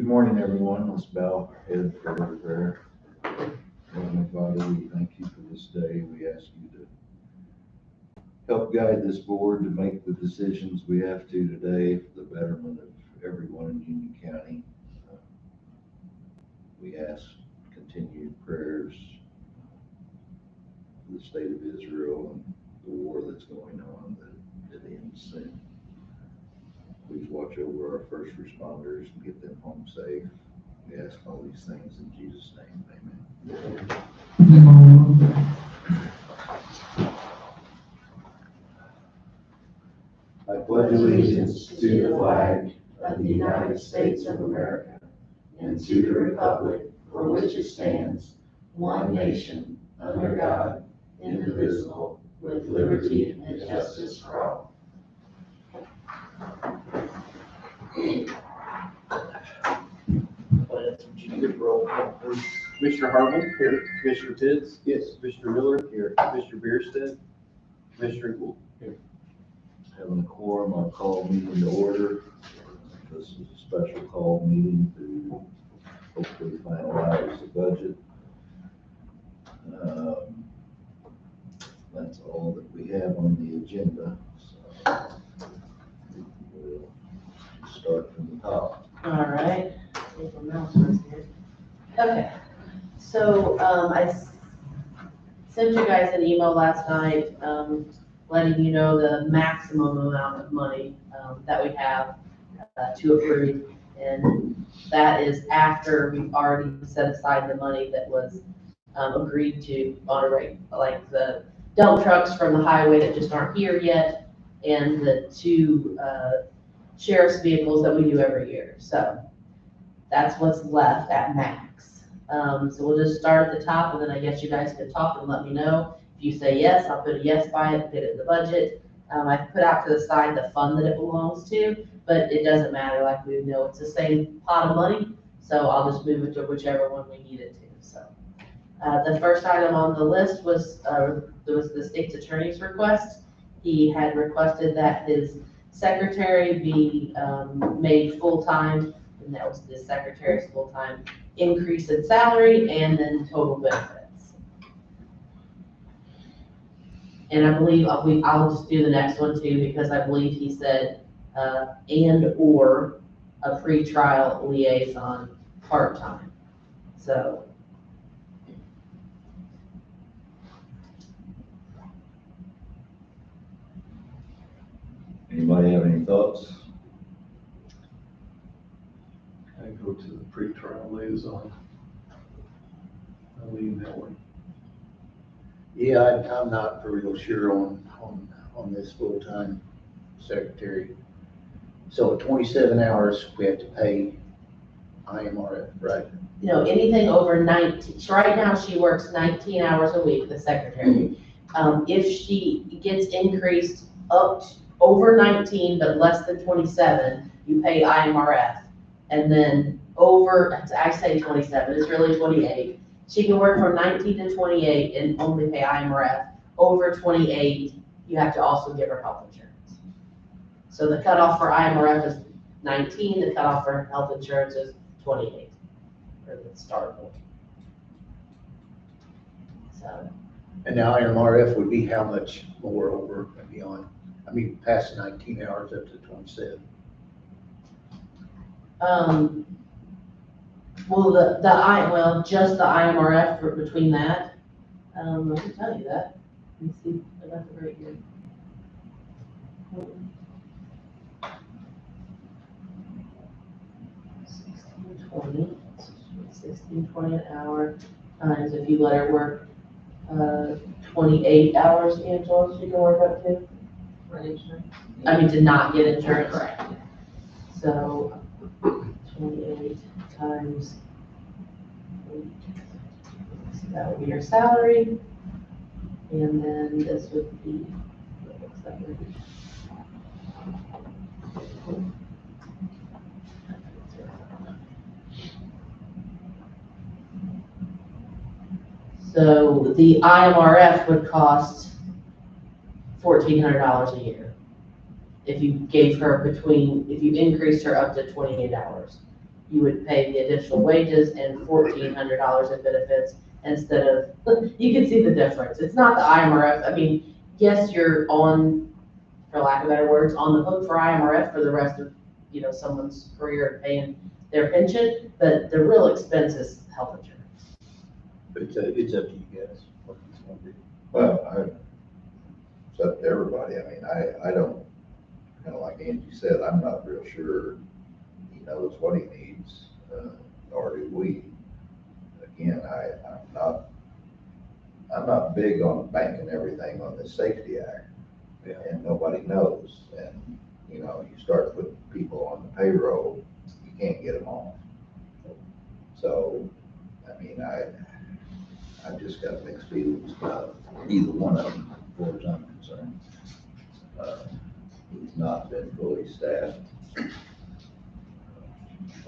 Good morning, everyone. Let's bow our head for a prayer. Heavenly Father, we thank you for this day. We ask you to help guide this board to make the decisions we have to today for the betterment of everyone in Union County. We ask continued prayers for the state of Israel and the war that's going on, that it ends soon. Please watch over our first responders and get them home safe. We ask all these things in Jesus' name. Amen. I pledge allegiance to the flag of the United States of America and to the republic for which it stands, one nation, under God, indivisible, with liberty and justice for all. Commissioner Hartman, here. Commissioner Tibbs? Yes. Commissioner Miller? Here. Commissioner Bierstead? Commissioner Gould? Here. Having a quorum, I'll call meeting to order. This is a special call meeting to hopefully finalize the budget. That's all that we have on the agenda. So we'll start from the top. All right. Okay, so I sent you guys an email last night letting you know the maximum amount of money that we have to approve. And that is after we've already set aside the money that was agreed to on a rate, like the dump trucks from the highway that just aren't here yet, and the two sheriff's vehicles that we do every year. So that's what's left at max. So we'll just start at the top, and then I guess you guys can talk and let me know. If you say yes, I'll put a yes by it, get it in the budget. I put out to the side the fund that it belongs to, but it doesn't matter, like we know it's the same pot of money, so I'll just move it to whichever one we need it to. So the first item on the list was the state's attorney's request. He had requested that his secretary be made full-time, and that was the secretary's full-time increase in salary and then total benefits. And I believe I'll just do the next one too, because I believe he said and or a pretrial liaison part-time. So Anybody have any thoughts? I go to the pre-trial liaison. I'll lean that way. Yeah, I'm not real sure on this full-time secretary. So at 27 hours, we have to pay IMRF, right? you know, anything over 19, right now she works 19 hours a week, the secretary. If she gets increased up over 19, but less than 27, you pay IMRF. And then over, I say 27, it's really 28. She can work from 19 to 28 and only pay IMRF. Over 28, you have to also give her health insurance. So the cutoff for IMRF is 19, the cutoff for health insurance is 28, or the start point. So, And the IMRF would be how much more over and beyond? I mean, past 19 hours up to 27. well, just the IMRF for between that, I can tell you that. Let me see, I got it right here. 16.20 an hour, times if you let her work 28 hours, Angela, she can work up to? I mean, to not get insurance. Correct. So 28 times, so that would be your salary. And then this would be, what looks that would be. So the IMRF would cost $1,400 a year. If you gave her if you increased her up to 28 hours. you would pay the additional wages and $1,400 in benefits instead of, you can see the difference. It's not the IMRF. I mean, yes, you're on, for lack of better words, on the hook for IMRF for the rest of, someone's career paying their pension, but the real expense is health insurance. It's up to you guys. What you want to do. Well, it's up to everybody. I mean, I don't, kind of like Angie said, I'm not real sure he knows what he needs, nor do we. Again, I'm not big on banking everything on the Safety Act. Yeah. And nobody knows. And, you start putting people on the payroll, you can't get them off. So, I mean, I've just got mixed feelings about either one of them, as far as I'm concerned. He's not been fully staffed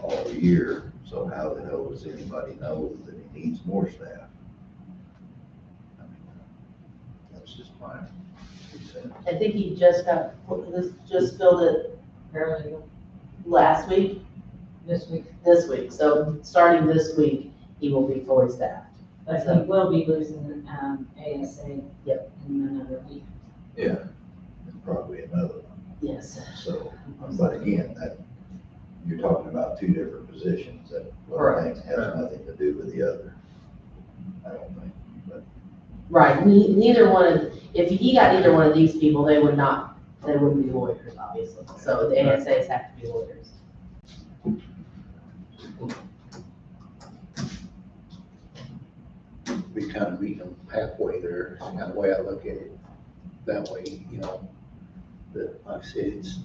all year, so how the hell does anybody know that he needs more staff? I mean, that's just my 2 cents. I think he just filled it Paralegal last week, this week, this week. So starting this week, he will be fully staffed. but he will be losing, ASA. Yep. In another week. Yeah, and probably another one. Yes. So, but again, you're talking about 2 different positions that one Correct. thing has nothing to do with the other. I don't think, but Right, neither one of, if he got either one of these people, they wouldn't be lawyers, obviously. So the ASAs have to be lawyers. We kind of meet them halfway there, kind of way I look at it. That way, that, like I said, it's,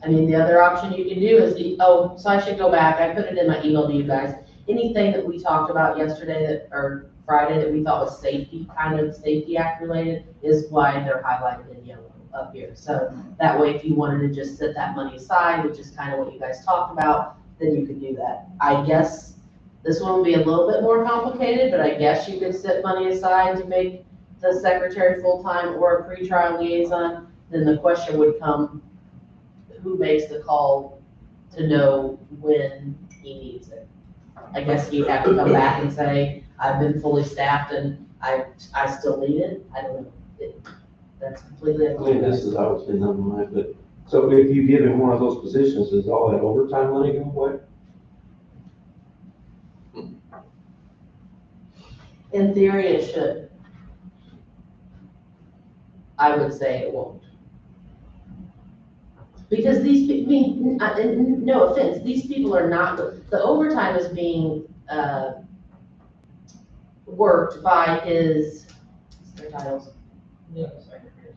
I mean, the other option you can do is, so I should go back, I put it in my email to you guys. Anything that we talked about yesterday or Friday that we thought was Safety Act related is why they're highlighted in yellow up here. So that way, if you wanted to just set that money aside, which is kind of what you guys talked about, then you could do that. I guess this one will be a little bit more complicated, but I guess you could set money aside to make the secretary full-time or a pretrial liaison. Then the question would come, who makes the call to know when he needs it? I guess he'd have to come back and say, I've been fully staffed and I still need it. I don't know. That's completely up I to you mean, this guys. is obviously not mine, but, so if you give him one of those positions, does all that overtime money go away? In theory, it should. I would say it won't. Because these, no offense, these people are not, the overtime is being, worked by his, what's their titles? Legal secretaries.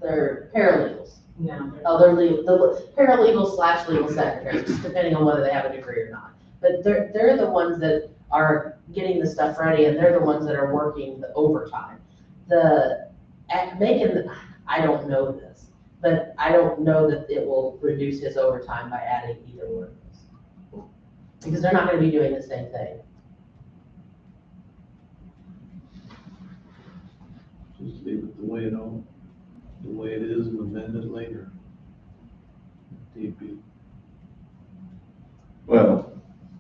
They're paralegals. No. Oh, they're legal, the paralegal / legal secretaries, just depending on whether they have a degree or not. But they're the ones that are getting the stuff ready, and they're the ones that are working the overtime. I don't know this, but I don't know that it will reduce his overtime by adding either one of those. Because they're not gonna be doing the same thing. Just leave it the way it is and amend it later. DP. well,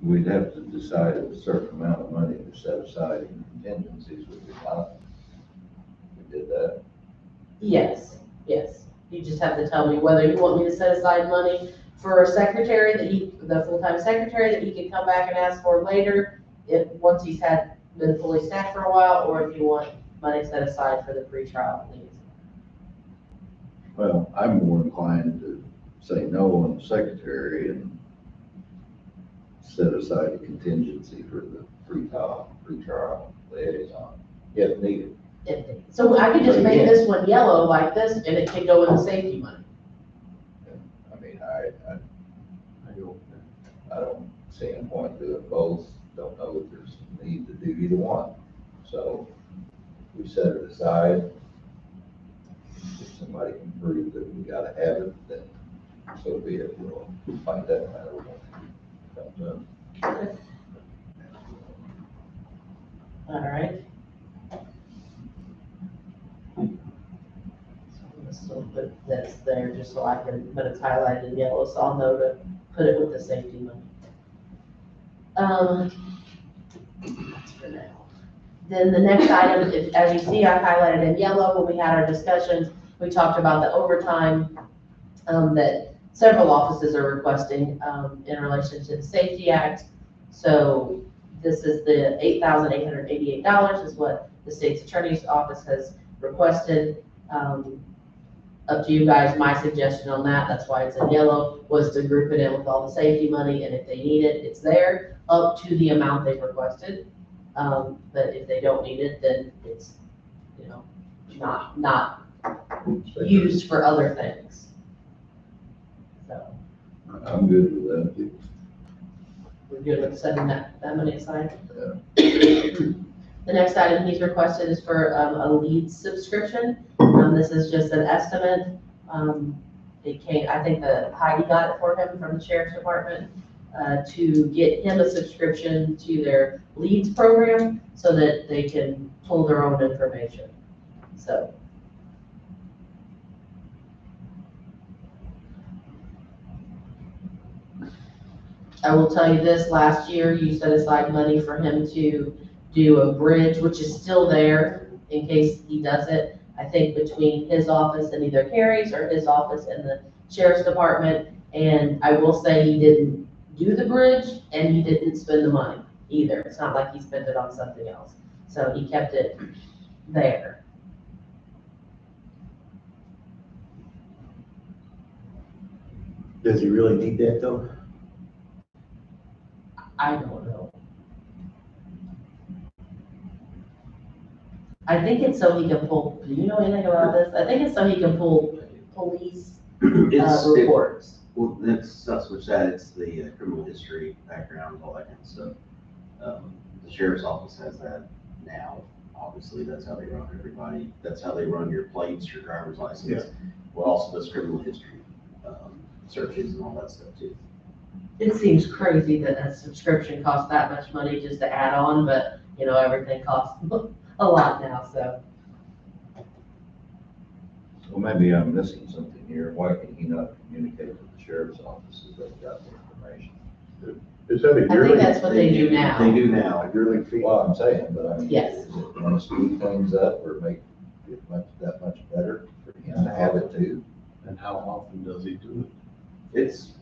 we'd have to decide a certain amount of money to set aside in contingencies, would we not? We did that. Yes. You just have to tell me whether you want me to set aside money for a secretary the full-time secretary that he can come back and ask for later, once he's been fully staffed for a while, or if you want money set aside for the pretrial liaison. Well, I'm more inclined to say no on the secretary and set aside a contingency for the pretrial liaison, if needed. So I could just But make again- this one yellow like this, and it could go in the safety money. I mean, I don't see any point to it both, don't know if there's a need to do either one. So we set it aside. If somebody can prove that we gotta have it, then so be it, we'll fight that matter when it comes up. All right. So put this there just so I can, but it's highlighted in yellow, so I'll know to put it with the safety money. That's for now. Then the next item, as you see, I highlighted in yellow when we had our discussions, we talked about the overtime that several offices are requesting in relation to the Safety Act. So this is the $8,888 is what the state's attorney's office has requested. Up to you guys, my suggestion on that, that's why it's in yellow, was to group it in with all the safety money, and if they need it, it's there, up to the amount they've requested. But if they don't need it, then it's, you know, not used for other things. So, I'm good with that. we're good with setting that money aside. The next item he's requested is for a lead subscription. This is just an estimate. It came, I think Heidi got it for him from the sheriff's department, to get him a subscription to their leads program so that they can pull their own information. So. I will tell you this, last year you set aside money for him to do a bridge, which is still there in case he does it. I think between his office and either Carrie's or his office and the sheriff's department. And I will say he didn't do the bridge and he didn't spend the money either. It's not like he spent it on something else. So he kept it there. Does he really need that though? I don't know. I think it's so he can pull, do you know anything about this? I think it's so he can pull police reports. Well, that's not so much that, it's the criminal history, background, all that kind of stuff. The sheriff's office has that now, obviously, that's how they run everybody, that's how they run your plates, your driver's license. Yeah. Well, also does criminal history, searches and all that stuff too. It seems crazy that a subscription costs that much money just to add on, but, you know, everything costs a lot now, so. So maybe I'm missing something here. Why can he not communicate with the sheriff's office if they've got the information? Is that a I think yearly? that's what they do They now. do now. A yearly fee? Well, I'm saying, but I mean. Yes. Is it gonna speed things up or make it that much better for him to have it too? And how often does he do it? It's,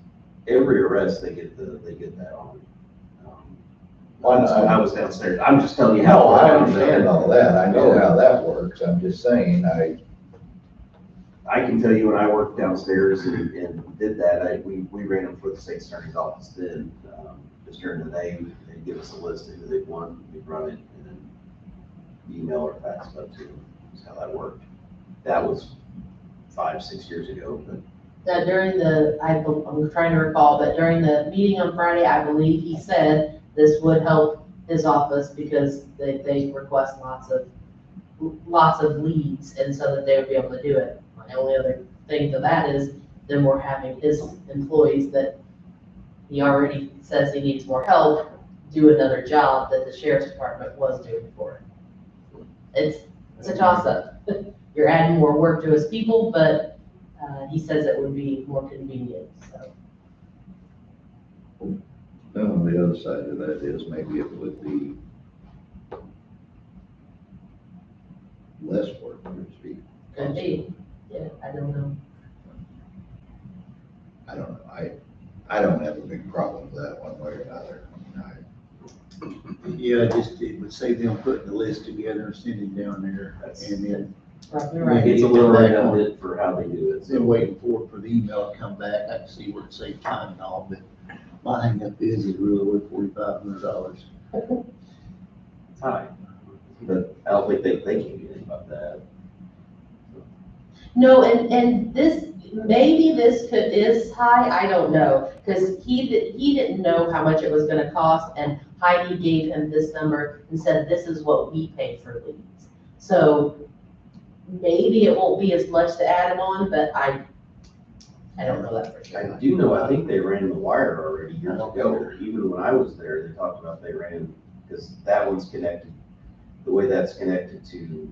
every arrest, they get that on. Why not? So I was downstairs, I'm just telling you No, how. I understand all that. I know how that works. I'm just saying, I can tell you when I worked downstairs and did that, we ran them for the state attorney's office then. Just during the day, they'd give us a list of who they want, we'd run it, and then email or fax it up to them. That's how that worked. That was 5-6 years ago, but During I'm trying to recall, but during the meeting on Friday, I believe he said this would help his office because they request lots of leads, and so that they would be able to do it. My only other thing to that is then we're having his employees that he already says he needs more help, do another job that the sheriff's department was doing for him. It's a toss-up. You're adding more work to his people, but he says it would be more convenient, so. no, the other side of that is maybe it would be less work, so to speak. Could be, yeah, I don't know. I don't know. I don't have a big problem with that one way or another. Yeah, just, it would save them putting the list together and sending down there, and then Right, you're right. it's a little redundant for how they do it. then waiting for the email to come back. I can see where it saves time and all, but my hang up is really worth $4,500. It's high, but I don't think they can do anything about that. No, and this, maybe this is high, I don't know, because he didn't know how much it was gonna cost, and Heidi gave him this number and said, this is what we pay for leads. So maybe it won't be as much to add him on, but I don't know that for sure. I do know, I think they ran the wire already years ago, even when I was there, they talked about they ran, because that one's connected, the way that's connected to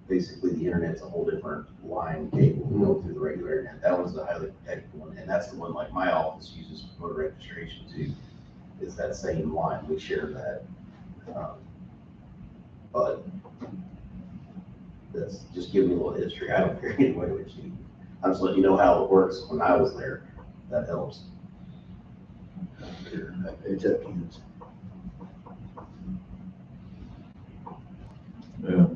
basically the internet's a whole different line cable, go through the regular internet. That one's the highly protected one, and that's the one like my office uses for voter registration too. is that same line, we share that. But that's just giving you a little history, I don't care anyway what you, I'm just letting you know how it works when I was there, that helps. It's up to you. Yeah.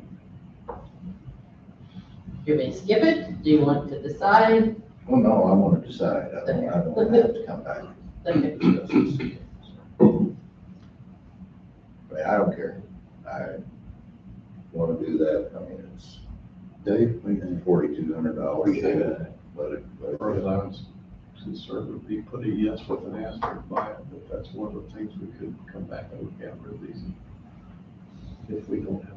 You may skip it, do you want to decide? Well, no, I want to decide. I don't have to come back. Okay. I don't care. I want to do that. I mean, it's Dave? $4,200. Let it Or as I was concerned would be put a yes with an asterisk by it, but that's one of the things we could come back and look at real easy. If we don't have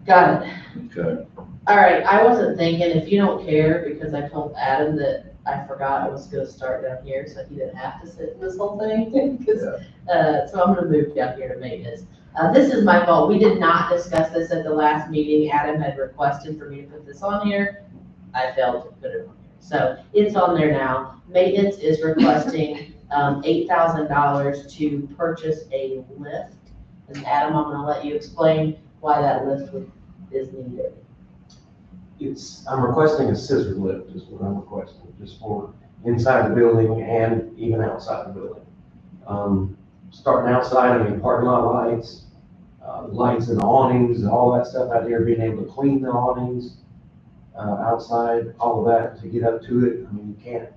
Got it. Okay. All right, I wasn't thinking, if you don't care, because I told Adam that I forgot I was gonna start down here, so he didn't have to sit in this whole thing, 'cause, so I'm gonna move down here to maintenance. This is my fault, we did not discuss this at the last meeting, Adam had requested for me to put this on here, I failed to put it on here, so it's on there now. Maintenance is requesting, $8,000 to purchase a lift, and Adam, I'm gonna let you explain why that lift is needed. I'm requesting a scissor lift is what I'm requesting, just for inside the building and even outside the building. Starting outside, I mean, parking lot lights, lights and awnings and all that stuff out there, being able to clean the awnings, outside, all of that, to get up to it. I mean, you can't,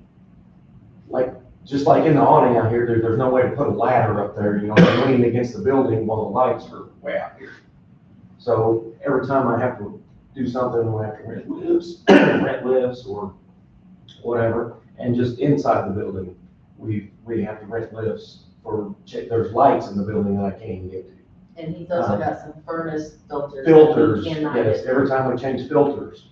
just like in the awning out here, there's no way to put a ladder up there, you know, leaning against the building while the lights are way out here. So every time I have to do something, we have to rent lifts or whatever, and just inside the building, we have to rent lifts there's lights in the building that I can't even get to. And he's also got some furnace filters. Filters, that he cannot yes, get. every time we change filters,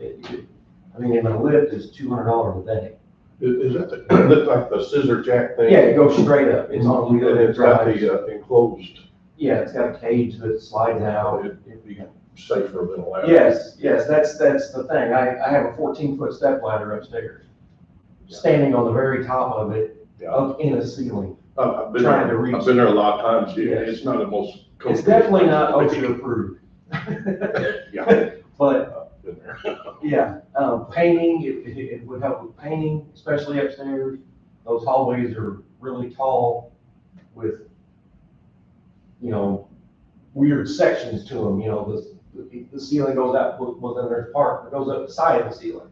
I mean, and a lift is $200 a day. Is that like the scissor jack thing? Yeah, it goes straight up, it's on wheel, And it it's got drives. the enclosed, Yeah, it's got a cage that slides out. it'd be safer than a ladder. Yes, that's the thing. I have a 14-foot step ladder upstairs, standing on the very top of it, Yeah. up in a ceiling. I've been Trying to there, reach. I've been there a lot of times, Yes. it's not the most. It's definitely not OSHA approved. Yeah. But, I've been there. yeah, painting, it would help with painting, especially upstairs. Those hallways are really tall with, you know, weird sections to them, you know, the ceiling goes out, well, then there's part that goes up the side of the ceiling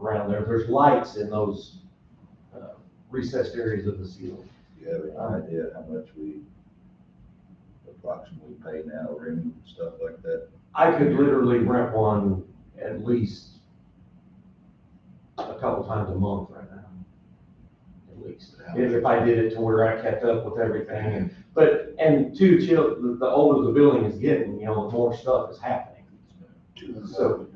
around there. There's lights in those recessed areas of the ceiling. Do you have any idea how much we approximately pay now, rent and stuff like that? I could literally rent one at least a couple times a month right now, at least. If I did it to where I kept up with everything, and two, the older the building is getting, you know, the more stuff is happening. So,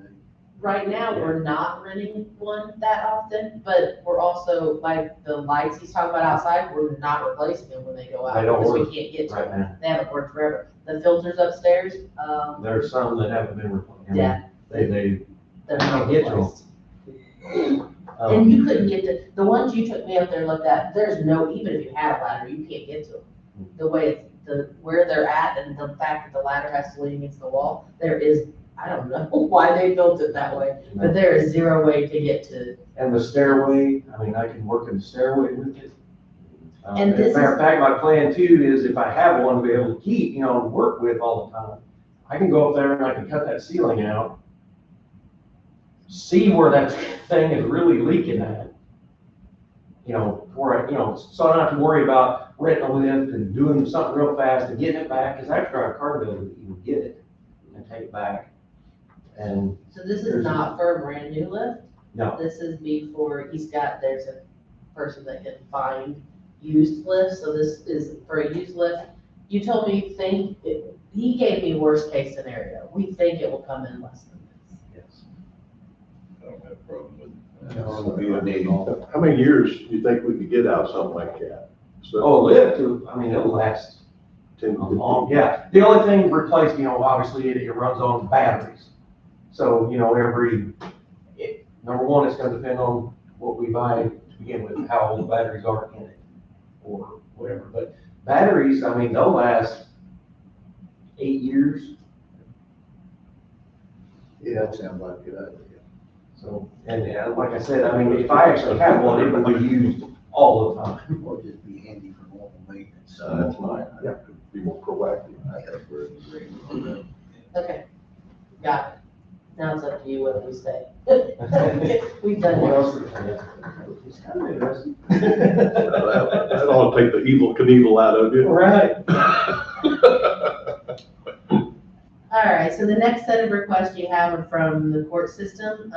Right now, we're not renting one that often, but we're also, like, the lights he's talking about outside, we're not replacing them when they go out. They don't Because we work can't get to right them. now, They haven't worked forever. The filters upstairs, there's some that haven't been replaced. Yeah. They they're Can't not get to 'em. replaced. And you couldn't get to, the ones you took me up there and looked at, there's no, even if you had a ladder, you can't get to them. The way, where they're at and the fact that the ladder has to lean against the wall, there is, I don't know why they built it that way, but there is zero way to get to. And the stairway, I mean, I can work in the stairway with it. And As this a matter is- of fact, my plan too is if I have one to be able to keep, you know, and work with all the time, I can go up there and I can cut that ceiling out, see where that thing is really leaking at. You know, where, you know, so I don't have to worry about renting a lift and doing something real fast and getting it back, because I have to drive a car bill to even get it and take it back. And So this is not for a brand new lift? No. This is before, there's a person that can find used lifts, so this is for a used lift. You told me, he gave me worst case scenario. We think it will come in less than this. yes. I don't have a problem with it. How long would be a need? How many years do you think we could get out of something like that? So, Oh, lift, I mean, it'll last 10, a long, yeah. The only thing replaced, you know, obviously it runs on batteries. So, you know, number one, it's gonna depend on what we buy to begin with, how old the batteries are in it, or whatever. But batteries, I mean, they'll last 8 years. Yeah, that sounds like a good idea. So, and like I said, I mean, if I actually had one, it would be used all the time. Or just be handy for normal maintenance. That's fine. Yeah, be more proactive. I think we're in agreement on that. Okay, got it. Now it's up to you what we say. We've done What it. else? It's kind of interesting. That ought to take the evil Knievel out of you. Right. All right, so the next set of requests you have are from the court system,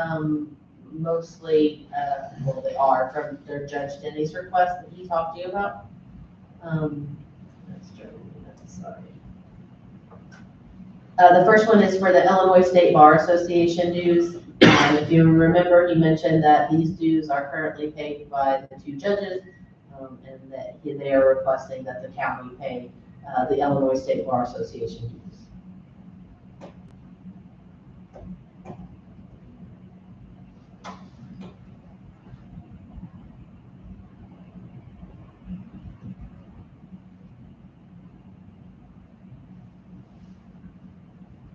mostly, well, they are from their Judge Denny's request that he talked to you about. Sorry. The first one is for the Illinois State Bar Association dues. If you remember, he mentioned that these dues are currently paid by the 2 judges, and that they are requesting that the county pay the Illinois State Bar Association dues.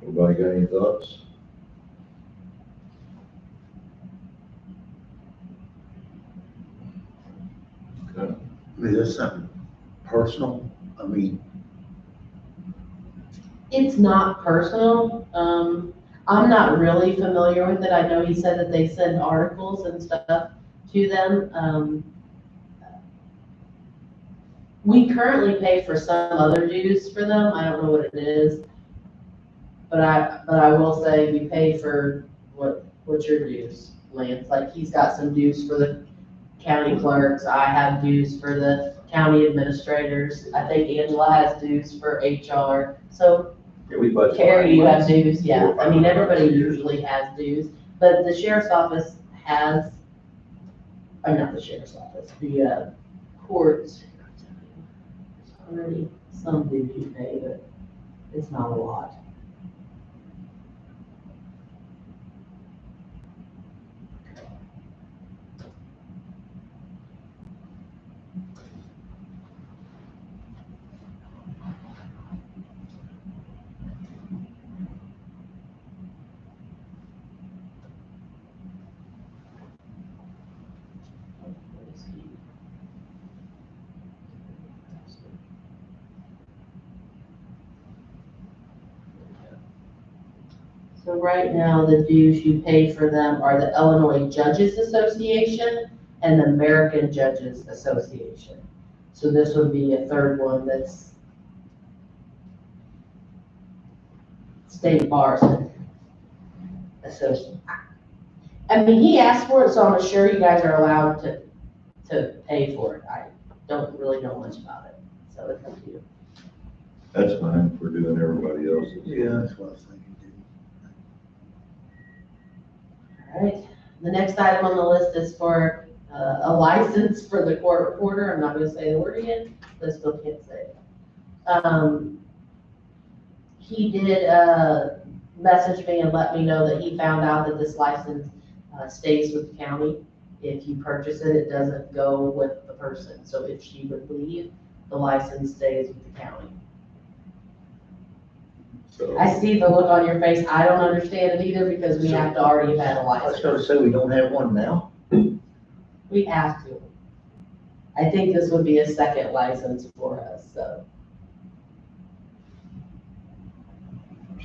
Anybody got any thoughts? Okay. Is this something personal? I mean, It's not personal. I'm not really familiar with it. I know he said that they send articles and stuff to them. We currently pay for some other dues for them. I don't know what it is. But I will say we pay for what's your dues, Lance? Like he's got some dues for the county clerks. I have dues for the county administrators. I think Angela has dues for HR. So Yeah, we budget. Carrie, you have dues, yeah. I mean, everybody usually has dues, but the sheriff's office has, or not the sheriff's office, the courts. There's already some dues you pay, but it's not a lot. So right now, the dues you pay for them are the Illinois Judges Association and the American Judges Association. So this would be a third one that's State Bars Association. I mean, he asked for it, so I'm sure you guys are allowed to pay for it. I don't really know much about it, so it's up to you. That's fine, if we're doing everybody else's. yeah, that's what I was thinking too. All right, the next item on the list is for a license for the court reporter. I'm not gonna say the word again, but I still can't say it. He did message me and let me know that he found out that this license stays with the county. If you purchase it, it doesn't go with the person. So if she would leave, the license stays with the county. So, I see the look on your face. I don't understand it either because we have to already have had a I was license. gonna say, we don't have one now. We have to. I think this would be a second license for us, so.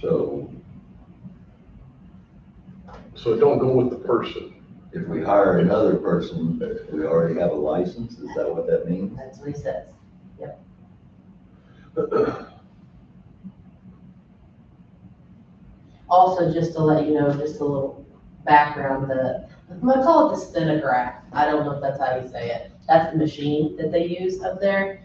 so So it don't go with the person. if we hire another person, we already have a license, is that what that means? That's what he says. Also, just to let you know, just a little background, I'm gonna call it the stenograph. I don't know if that's how you say it. That's the machine that they use up there.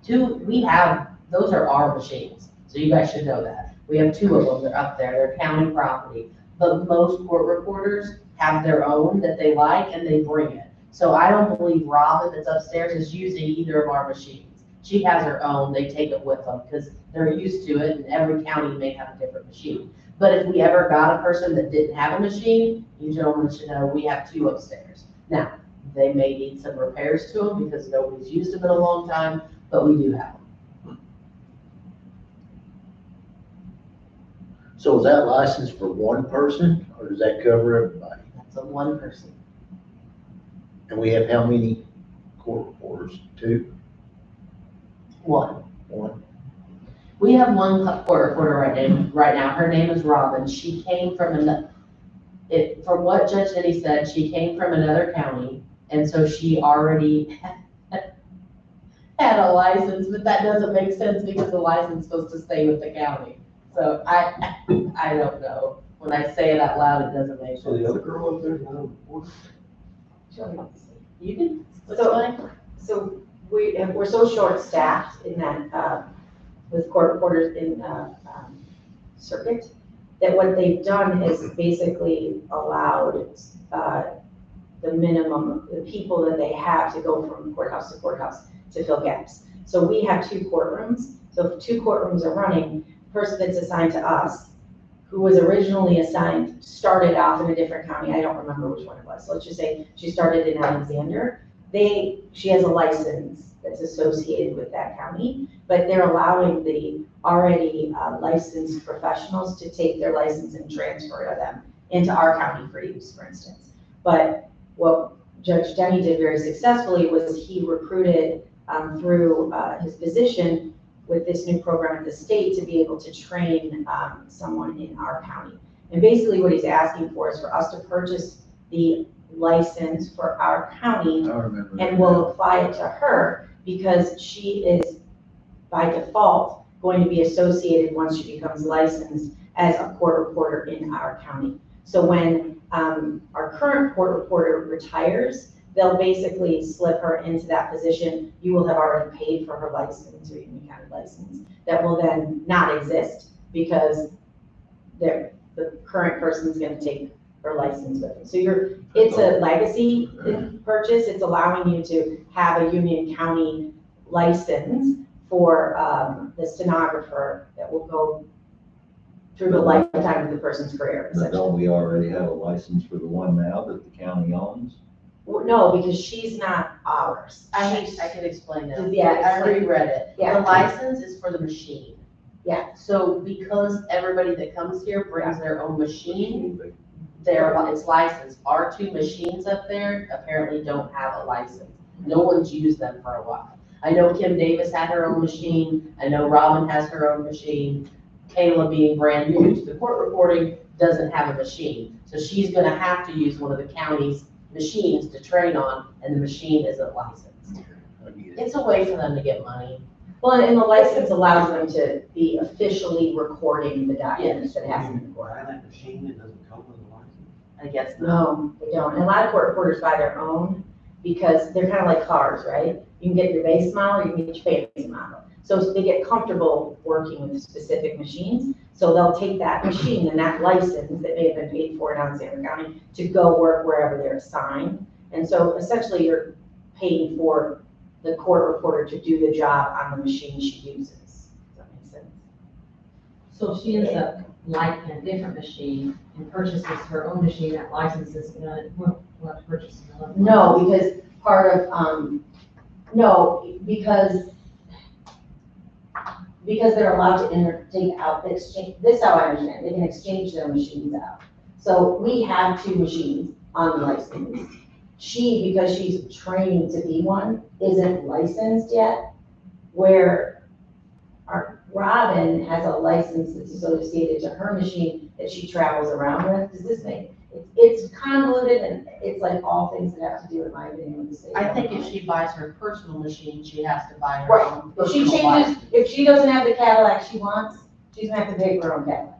Those are our machines, so you guys should know that. We have 2 of them, they're up there, they're county property. But most court reporters have their own that they like and they bring it. So I don't believe Robin that's upstairs is using either of our machines. She has her own, they take it with them because they're used to it and every county may have a different machine. But if we ever got a person that didn't have a machine, you gentlemen should know we have 2 upstairs. Now, they may need some repairs to them because nobody's used them in a long time, but we do have them. So is that license for one person, or does that cover everybody? That's a one person. And we have how many court reporters? Two? One. One? We have one court reporter right now. Her name is Robin. She came from from what Judge Denny said, she came from another county. And so she already had a license, but that doesn't make sense because the license is supposed to stay with the county. So I don't know. When I say it out loud, it doesn't make So the sense. other girl up there, the other report? You can, what's So- fine? So we're so short-staffed in that, with court reporters in circuit, that what they've done is basically allowed the minimum, the people that they have to go from courthouse to courthouse to fill gaps. So we have 2 courtrooms. So if 2 courtrooms are running, the person that's assigned to us, who was originally assigned, started off in a different county. I don't remember which one it was. So let's just say she started in Alexander. She has a license that's associated with that county, but they're allowing the already licensed professionals to take their license and transfer them into our county for use, for instance. But what Judge Denny did very successfully was he recruited through his position with this new program at the state to be able to train someone in our county. And basically what he's asking for is for us to purchase the license for our county, I remember that. and we'll apply it to her because she is by default going to be associated once she becomes licensed as a court reporter in our county. So when our current court reporter retires, they'll basically slip her into that position. You will have already paid for her license or Union County license. That will then not exist because the current person's gonna take her license with them. So it's a legacy purchase. It's allowing you to have a Union County license for the stenographer that will go through the lifetime of the person's career, But essentially. don't we already have a license for the one now that the county owns? Well, no, because she's not ours. I She's- can explain that. Yeah, I explain. reread it. Yeah. The license is for the machine. Yeah. So because everybody that comes here brings their own machine, it's licensed. Our 2 machines up there apparently don't have a license. No one's used them for a while. I know Kim Davis had her own machine. I know Robin has her own machine. Kayla, being brand new to the court reporting, doesn't have a machine. So she's gonna have to use one of the county's machines to train on, and the machine isn't licensed. I get it. It's a way for them to get money. Well, and the license allows them to be officially recording the documents that happen in court. Buy that machine, it doesn't come with a license. I guess not. No, they don't. And a lot of court reporters buy their own because they're kind of like cars, right? You can get your base model, you can get your fancy model. So they get comfortable working with specific machines. So they'll take that machine and that license that may have been paid for in Alexander County to go work wherever they're assigned. And so essentially you're paying for the court reporter to do the job on the machine she uses. Does that make sense? So if she ends up liking a different machine and purchases her own machine, that license is gonna, we'll have to purchase another. one. No, because part of, no, because they're allowed to take out the exchange, this is how I understand, they can exchange their machines out. So we have 2 machines on the license. She, because she's trained to be one, isn't licensed yet, where our Robin has a license that's associated to her machine that she travels around with. Does this make, it's convoluted and it's like all things that have to do, in my opinion, with the state. I think if she buys her personal machine, she has to buy her Right. own If she personal changes, license. if she doesn't have the Cadillac she wants, she's gonna have to pay for her own Cadillac.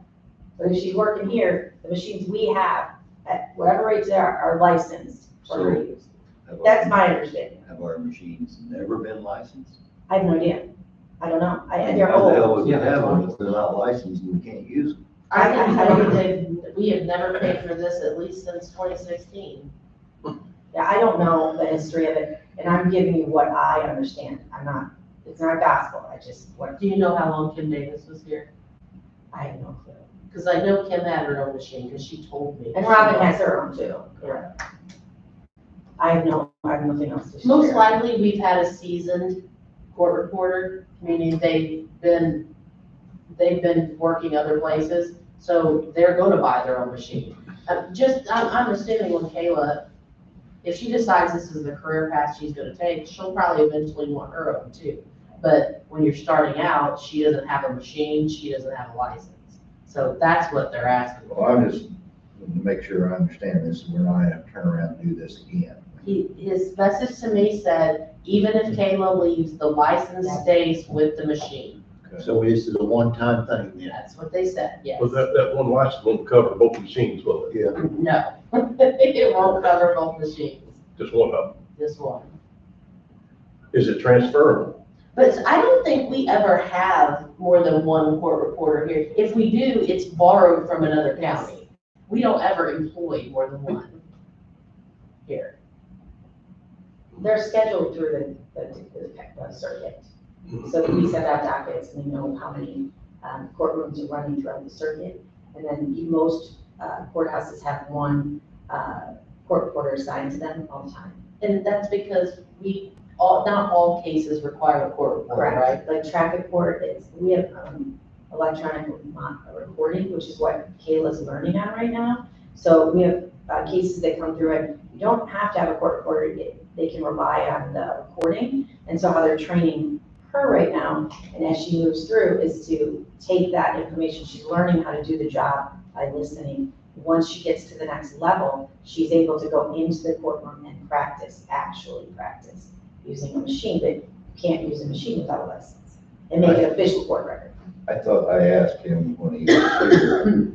But if she's working here, the machines we have, at whatever rates they are licensed for her So- use. That's my understanding. Have our machines never been licensed? I have no idea. I don't know. They're How the hell old. would we Yeah, that's have them fine. if they're not licensed and we can't use them? I I can don't tell you know. that we have never paid for this at least since 2016. Yeah, I don't know the history of it, and I'm giving you what I understand. It's not gospel. Do you know how long Kim Davis was here? I have no clue. Because I know Kim had her own machine, because she told me. And Robin has her own too. Yeah. I have nothing else to share. Most likely, we've had a seasoned court reporter, meaning they've been working other places, so they're gonna buy their own machine. I'm assuming when Kayla, if she decides this is the career path she's gonna take, she'll probably eventually want her own too. But when you're starting out, she doesn't have a machine, she doesn't have a license. So that's what they're asking. Well, I'm just, to make sure I understand this, we're not gonna have to turn around and do this again. His message to me said, even if Kayla leaves, the license stays with the machine. So this is a one-time thing then? That's what they said, yes. Well, that one license won't cover both machines, will it? Yeah. No, it won't cover both machines, Just one of them. just one. Is it transferable? But I don't think we ever have more than one court reporter here. If we do, it's borrowed from another county. We don't ever employ more than one here. They're scheduled through the circuit. So we send out dockets and we know how many courtrooms are running throughout the circuit. And then most courthouses have one court reporter assigned to them all the time. And that's because not all cases require a court reporter, right? Like traffic court, we have electronic recording, which is what Kayla's learning on right now. So we have cases that come through and you don't have to have a court reporter. They can rely on the recording. And so how they're training her right now, and as she moves through, is to take that information. She's learning how to do the job by listening. Once she gets to the next level, she's able to go into the courtroom and actually practice using a machine, but you can't use a machine without a license and make an official court record. I thought I asked him when he was here,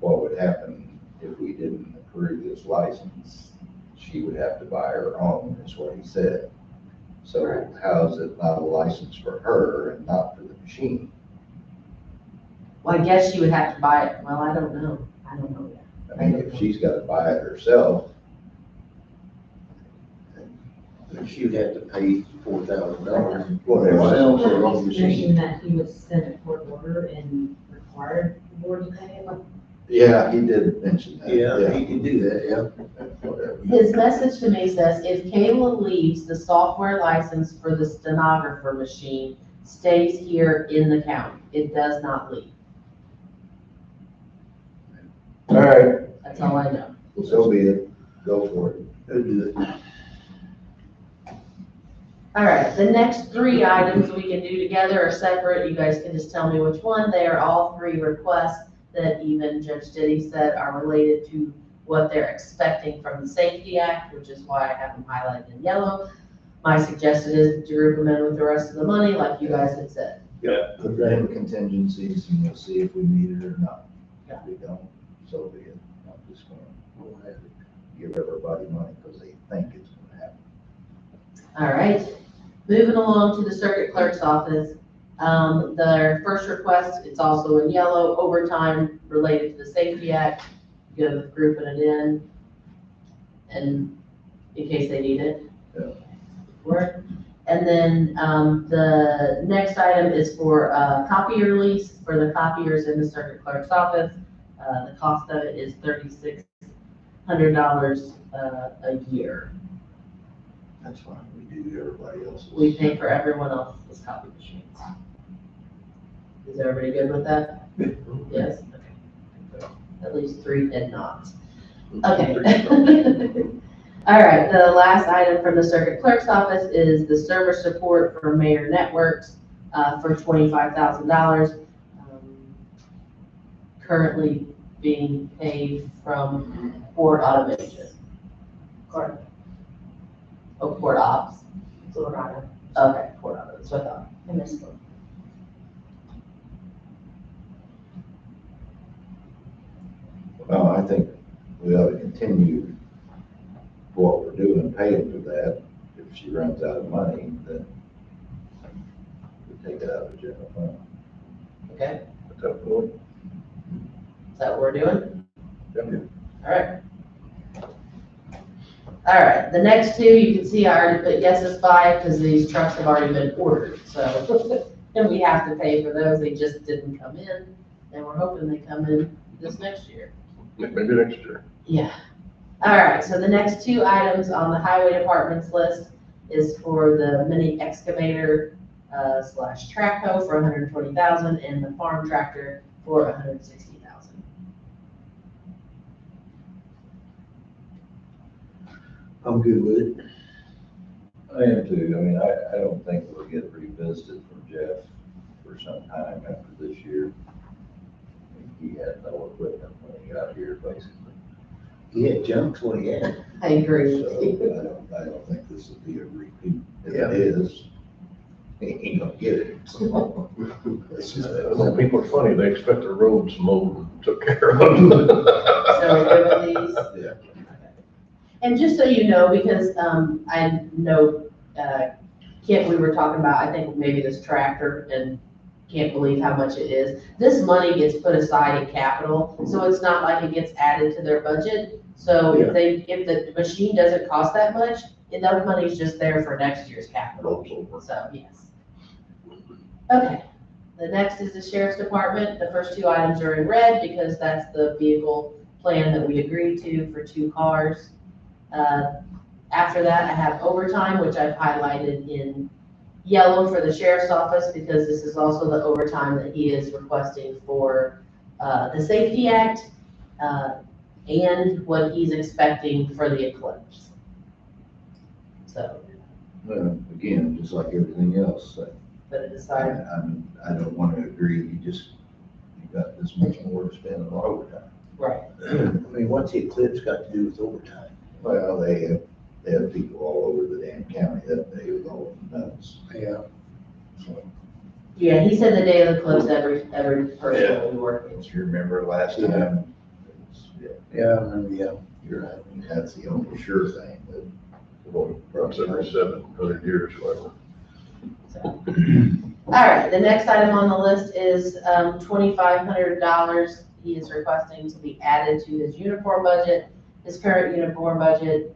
what would happen if we didn't approve this license? She would have to buy her own, is what he said. So how is it not a license for her and not for the machine? Well, I guess she would have to buy it. Well, I don't know. I don't know yet. I mean, if she's gotta buy it herself, She would have to pay $4,000. whatever. Herself for her own Mentioned machine. that he would send a court order and required the board to pay him. Yeah, he did mention that. Yeah, he can do that, yeah. Whatever. His message to me says, if Kayla leaves, the software license for the stenographer machine stays here in the county. It does not leave. All right, That's all I know. so be it. Go for it. Go do it. All right, the next three items we can do together are separate. You guys can just tell me which one. They are all three requests that even Judge Diddy said are related to what they're expecting from the Safety Act, which is why I have them highlighted in yellow. My suggestion is to group them in with the rest of the money, like you guys had said. Put that in contingencies and we'll see if we need it or not. If we don't, so be it. I'm just gonna give everybody money because they think it's gonna happen. All right, moving along to the circuit clerk's office. Their first request, it's also in yellow, overtime related to the Safety Act. Good with grouping it in, and in case they need it. Yeah. Work. And then, the next item is for a copier lease for the copiers in the circuit clerk's office. The cost of it is $3,600 a year. That's fine. We do everybody else's. We pay for everyone else's copy machines. Is everybody good with that? Yes? Okay. At least three did not. Okay. All right, the last item from the circuit clerk's office is the server support for Mayor Networks for $25,000. Currently being paid from Port Automation. Court, Oh, Port Ops. Colorado, Okay, Port Ops, that's what I thought. and this one. Well, I think we ought to continue what we're doing, paying for that. If she runs out of money, then we take it out of the general fund. Okay, What's up, Lord? is that what we're doing? Yep. All right. All right, the next two, you can see I already put yeses by because these trucks have already been ordered, so. And we have to pay for those, they just didn't come in, and we're hoping they come in this next year. Maybe next year. Yeah. All right, so the next two items on the highway department's list is for the mini excavator slash track hoe for $120,000 and the farm tractor for $160,000. I'm good with it. I am too. I mean, I don't think we'll get revisited from Jeff for some time after this year. I mean, he had no equipment when he got here, basically. He had junk when he had. I agree So with you. I don't think this will be a repeat. If Yeah. it is, he ain't gonna get it. So, it's just that. Well, people are funny, they expect their roads mowed and took care of them. So we're good with these? Yeah. And just so you know, because I know, Kent, we were talking about, I think maybe this tractor, and can't believe how much it is. This money gets put aside in capital, so it's not like it gets added to their budget. So if the machine doesn't cost that much, enough money's just there for next year's capital. So, yes. Okay, the next is the sheriff's department. The first two items are in red because that's the vehicle plan that we agreed to for 2 cars. After that, I have overtime, which I've highlighted in yellow for the sheriff's office because this is also the overtime that he is requesting for the Safety Act and what he's expecting for the eclipse. So, Again, just like everything else, put it aside. I don't want to agree, you got this much more to spend on overtime. Right. I mean, what's the eclipse got to do with overtime? Well, they have people all over the damn county that day with all of the nuts. Yeah. So, Yeah, he said the day of the eclipse, every person will be working. if you remember last time, Yeah, I remember, yeah. you're right, that's the only sure thing, but. Runs every 700 years, whatever. So. All right, the next item on the list is $2,500. He is requesting to be added to his uniform budget. His current uniform budget,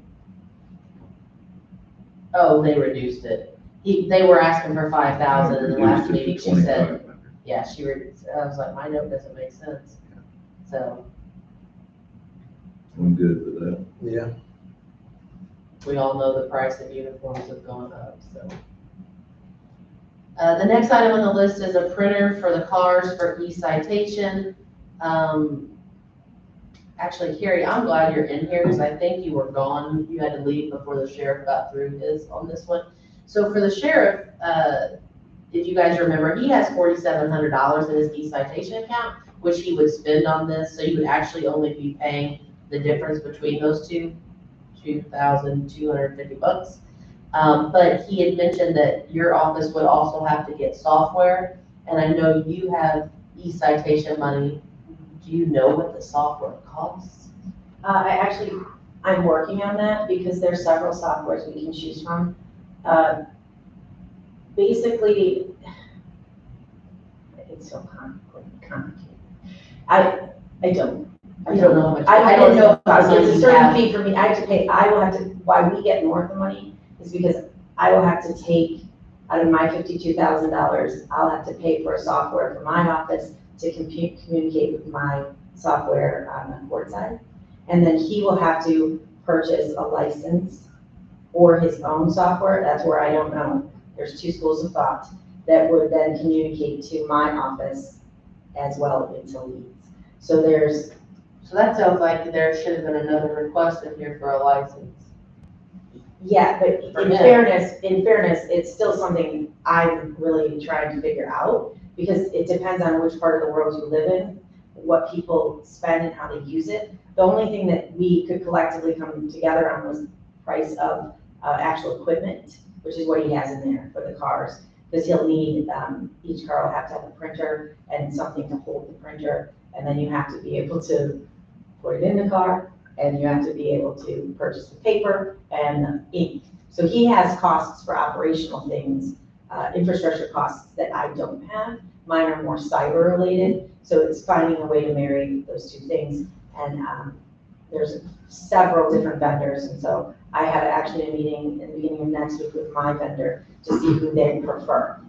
oh, they reduced it. They were asking for 5,000 in the last meeting. She said, yeah, I was like, my note doesn't make sense. So I'm good with that. Yeah. we all know the price of uniforms have gone up, so. The next item on the list is a printer for the cars for e-citation. Actually, Carrie, I'm glad you're in here because I think you were gone. You had to leave before the sheriff got through his on this one. So for the sheriff, if you guys remember, he has $4,700 in his e-citation account, which he would spend on this. So you would actually only be paying the difference between those two, $2,250. But he had mentioned that your office would also have to get software, and I know you have e-citation money. Do you know what the software costs? I'm working on that because there's several softwares we can choose from. Basically, it's so complicated. I don't. You don't know how much. I don't know, how much it's a you certain have. fee for me, I have to pay, I will have to, why we get more of the money is because I will have to take out of my $52,000, I'll have to pay for a software for my office to communicate with my software on the court side. And then he will have to purchase a license or his own software, that's where I don't know. There's 2 schools of thought that would then communicate to my office as well into Leeds. So So that sounds like there should have been another request in here for a license. yeah, but For in him. fairness, it's still something I'm really trying to figure out because it depends on which part of the world you live in, what people spend and how they use it. The only thing that we could collectively come together on was price of actual equipment, which is what he has in there for the cars. Because he'll need, each car will have to have a printer and something to hold the printer. And then you have to be able to put it in the car and you have to be able to purchase the paper and ink. So he has costs for operational things, infrastructure costs that I don't have. Mine are more cyber related. So it's finding a way to marry those 2 things. And there's several different vendors. And so I have actually a meeting in the beginning of next week with my vendor to see who they prefer.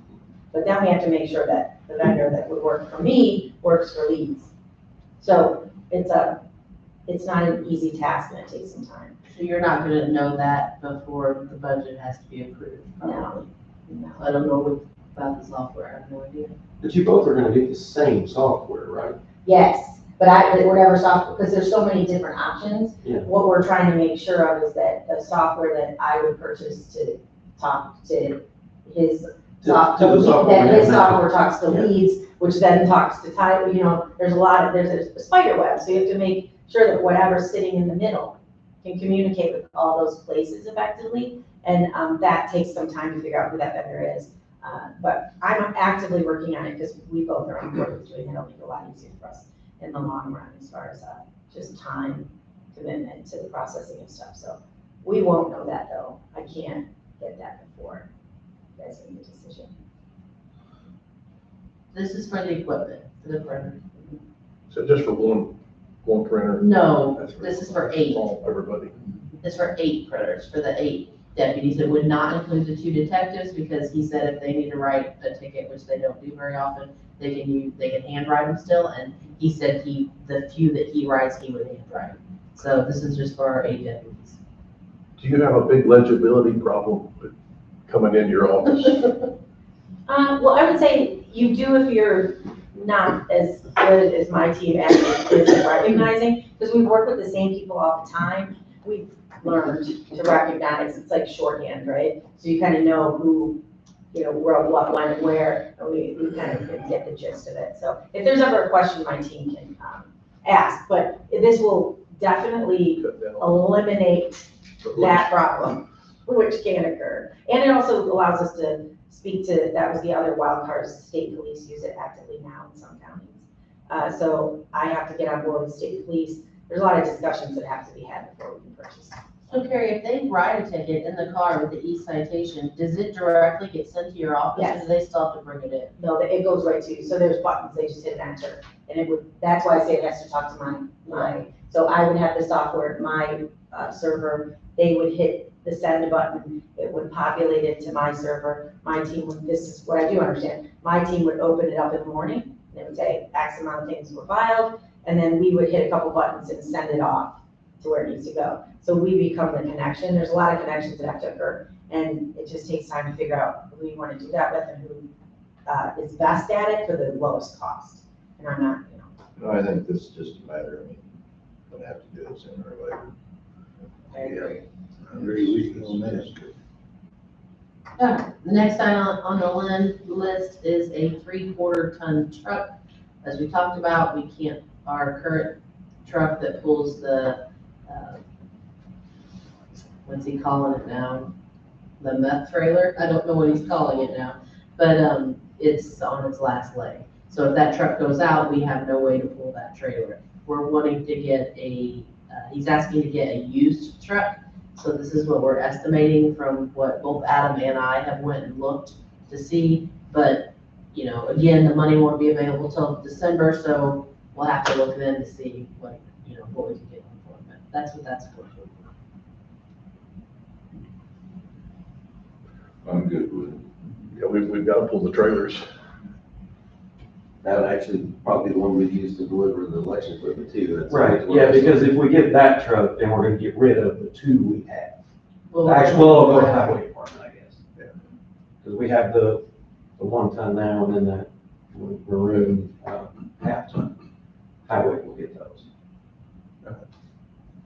But then we have to make sure that the vendor that would work for me works for Leeds. So it's it's not an easy task and it takes some time. So you're not gonna know that before the budget has to be approved, No. probably. No. I don't know about the software, I have no idea. But you both are gonna get the same software, right? Yes, but whatever software, because there's so many different options. Yeah. What we're trying to make sure of is that the software that I would purchase to talk to his To the software that we his have now. software talks to Yeah. leads, which then talks to Tyler, there's a spider web, so you have to make sure that whatever's sitting in the middle can communicate with all those places effectively, and, that takes some time to figure out who that vendor is. But I'm actively working on it, because we both are on board with doing it, it'll make it a lot easier for us in the long run, as far as, just time commitment to the processing of stuff, so we won't know that, though, I can't get that before you guys make a decision. This is for the equipment, for the printer. So just for one printer? No, That's for this is for 8. all, everybody. It's for 8 printers, for the 8 deputies. It would not include the 2 detectives, because he said if they need to write a ticket, which they don't do very often, they can handwrite them still, and he said the few that he writes, he would handwrite. So this is just for our 8 deputies. Do you have a big legibility problem with coming into your office? Well, I would say you do if you're not as good as my team actually is at recognizing, because we work with the same people all the time. We've learned to recognize, it's like shorthand, right? So you kind of know who, wrote what, when, and where, and we kind of can get the gist of it. So if there's ever a question, my team can ask, but this will definitely Cut down eliminate the that problem, which can occur. And it also allows us to speak to, that was the other wild card, state police use it actively now in some counties. So I have to get on board with state police. There's a lot of discussions that have to be had before we can purchase. So Carrie, if they write a ticket in the car with the e-citation, does it directly get sent to your office, or Yes. do they still have to bring it in? No, it goes right to you. So there's buttons, they just hit enter. And it would, that's why I say it has to talk to so I would have the software, my server, they would hit the send button, it would populate it to my server. My team would, this is what I do understand, my team would open it up in the morning, and it would say X amount of things were filed, and then we would hit a couple buttons and send it off to where it needs to go. So we become the connection. There's a lot of connections that have to occur, and it just takes time to figure out who we want to do that with and who is best at it for the lowest cost. And I'm not, No, I think this is just a matter, gonna have to do it sooner or later. I agree. I agree with you on that. The next item on the list is a 3/4 ton truck. As we talked about, our current truck that pulls the, what's he calling it now? The meth trailer? I don't know what he's calling it now, but, it's on its last leg. So if that truck goes out, we have no way to pull that trailer. We're wanting to get he's asking to get a used truck. So this is what we're estimating from what both Adam and I have went and looked to see. But, again, the money won't be available till December, so we'll have to look then to see what we can get for it. But that's what that's for. I'm good with it. Yeah, we've got to pull the trailers. That would actually probably be the one we'd use to deliver the election equipment too. That's- Right, yeah, because if we get that truck, then we're gonna get rid of the 2 we have. Well, Actually, we'll go to highway department, I guess. Yeah. Because we have the 1 ton now, and then that maroon, half ton. Highway will get those.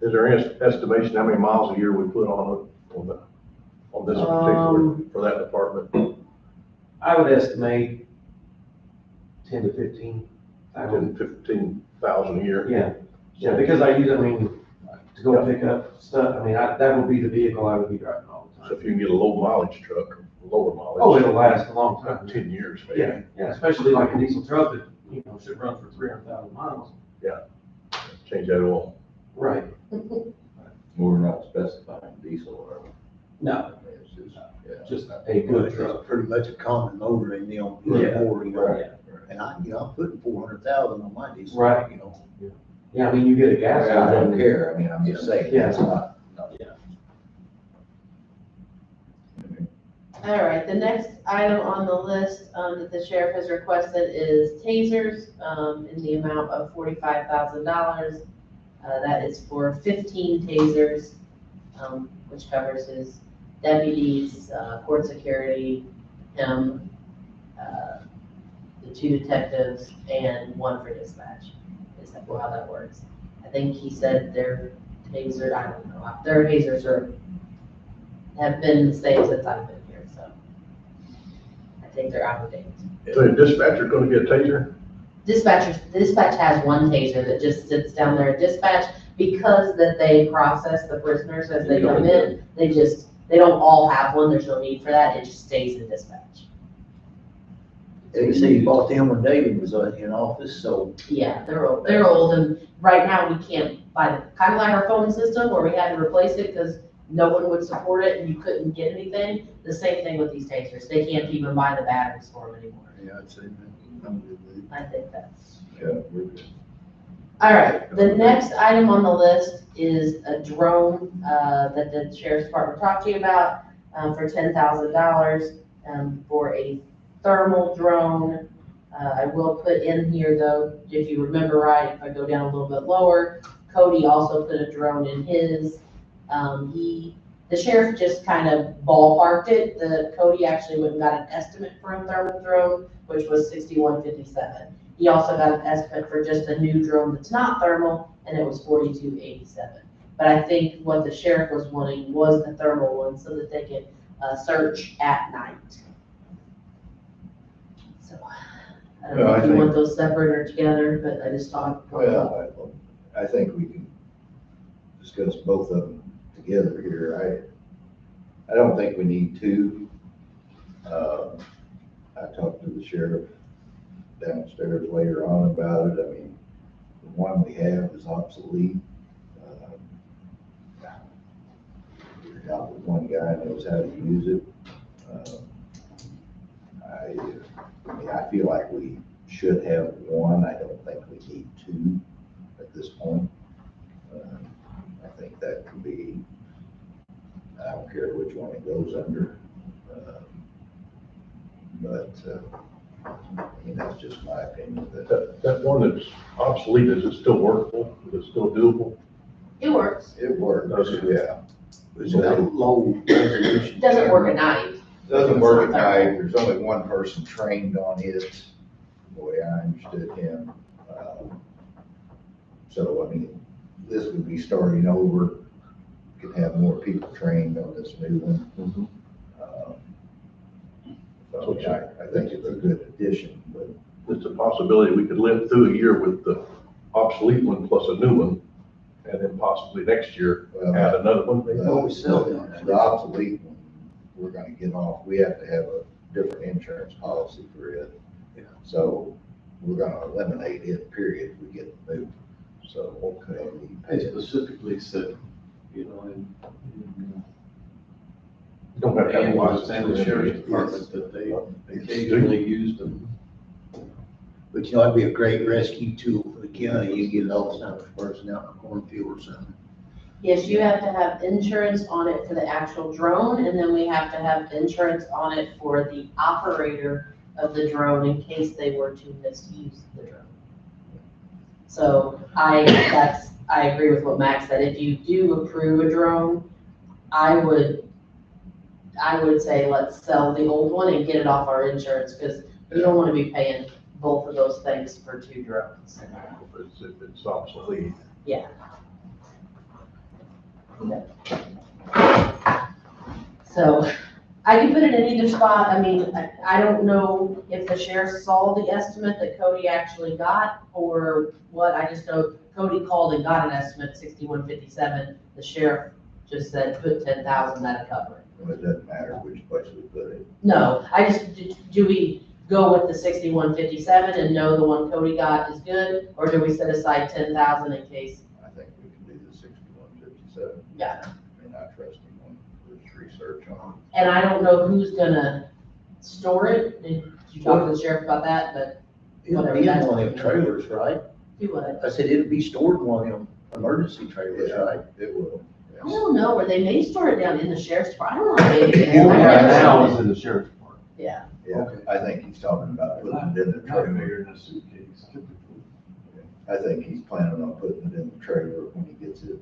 Is there any estimation how many miles a year we put on this particular, for that department? I would estimate 10 to 15. 15,000 a year? Yeah, because I use, to go pick up stuff, that would be the vehicle I would be driving all the So time. if you can get a low mileage truck, lower mileage. Oh, it'll last a long time. About 10 years maybe. Yeah, especially like a diesel truck that, should run for 300,000 miles. Change that oil. Right. We're not specifying diesel or. No, It's just, yeah. just a good truck. It's pretty much a common motor in them, Yeah. more, Right. and I'm putting 400,000 on my diesel. Right. Yeah, you get a gas. I don't care, I'm just saying, Yeah. it's not. All right, the next item on the list that the sheriff has requested is tasers in the amount of $45,000. That is for 15 tasers, which covers his deputies, court security, him, the 2 detectives, and 1 for dispatch. Is that how that works? I think he said their taser, I don't know, their tasers have been the same since I've been here, so I think they're out of date. So the dispatcher's gonna get a taser? Dispatch has 1 taser that just sits down there at dispatch, because that they process the prisoners as they come in, they don't all have one, there's no need for that, it just stays in dispatch. You say you bought them when David was in office, so. Yeah, they're old, and right now we can't buy them, kind of like our phone system where we had to replace it because no one would support it and you couldn't get anything. The same thing with these tasers, they can't even buy the batteries for them anymore. Yeah, I'd say that. I'm good with it. I think that's. Yeah, we're good. All right, the next item on the list is a drone, that the sheriff's department talked to you about, for $10,000, for a thermal drone. I will put in here though, if you remember right, if I go down a little bit lower, Cody also put a drone in his. The sheriff just kind of ballparked it. Cody actually went and got an estimate for a thermal drone, which was $61.57. He also got an estimate for just a new drone that's not thermal, and it was $42.87. But I think what the sheriff was wanting was the thermal one so that they could search at night. So, I don't know Well, if I you want think- those separate or together, but I just thought. Well, I think we can discuss both of them together here. I don't think we need 2. I talked to the sheriff downstairs later on about it. I mean, the one we have is obsolete. We got one guy knows how to use it. I mean, I feel like we should have 1. I don't think we need 2 at this point. I think that could be, I don't care which one it goes under. But, I mean, that's just my opinion. That one that's obsolete, is it still workable? Is it still doable? It works. It works, Does it? yeah. It's a low resolution. It doesn't work at night. Doesn't work at night. There's only 1 person trained on it, the way I understood him. So, I mean, this would be starting over. Could have more people trained on this new one. So, yeah, I think it's a good addition, but It's a possibility we could live through a year with the obsolete one plus a new one, and then possibly next year add another one. maybe. Well, we sell them. the obsolete one, we're gonna get off. We have to have a different insurance policy for it. Yeah. So we're gonna eliminate it, period, if we get the new. So, okay. They specifically said, you know, in You don't have to have a ambulance license. and the sheriff's department, that they occasionally used them. But you know, it'd be a great rescue tool for the county. You get Alzheimer's person out in a cornfield or something. Yes, you have to have insurance on it for the actual drone, and then we have to have insurance on it for the operator of the drone in case they were to misuse the drone. So I agree with what Max said. If you do approve a drone, I would say let's sell the old one and get it off our insurance, because you don't want to be paying both of those things for 2 drones. If it's obsolete. Yeah. So I can put it in either spot. I mean, I don't know if the sheriff saw the estimate that Cody actually got or what. I just know Cody called and got an estimate, $61.57. The sheriff just said, put 10,000, that'll cover it. Well, it doesn't matter which place we put it. No, I just, do we go with the 61.57 and know the one Cody got is good? Or do we set aside 10,000 in case? I think we can do the 6157. Yeah. I mean, I trust him on his research on And I don't know who's gonna store it. Did you talk to the sheriff about that? But It'll be in one of them trailers, right? do what? I said it'll be stored in one of them emergency trailers, right? it. It will. I don't know, or they may store it down in the sheriff's department. I don't know. Maybe The one right now is in the sheriff's department. Yeah, Yeah, I think he's talking about putting it in the trailer. in a suitcase typically. I think he's planning on putting it in the trailer when he gets it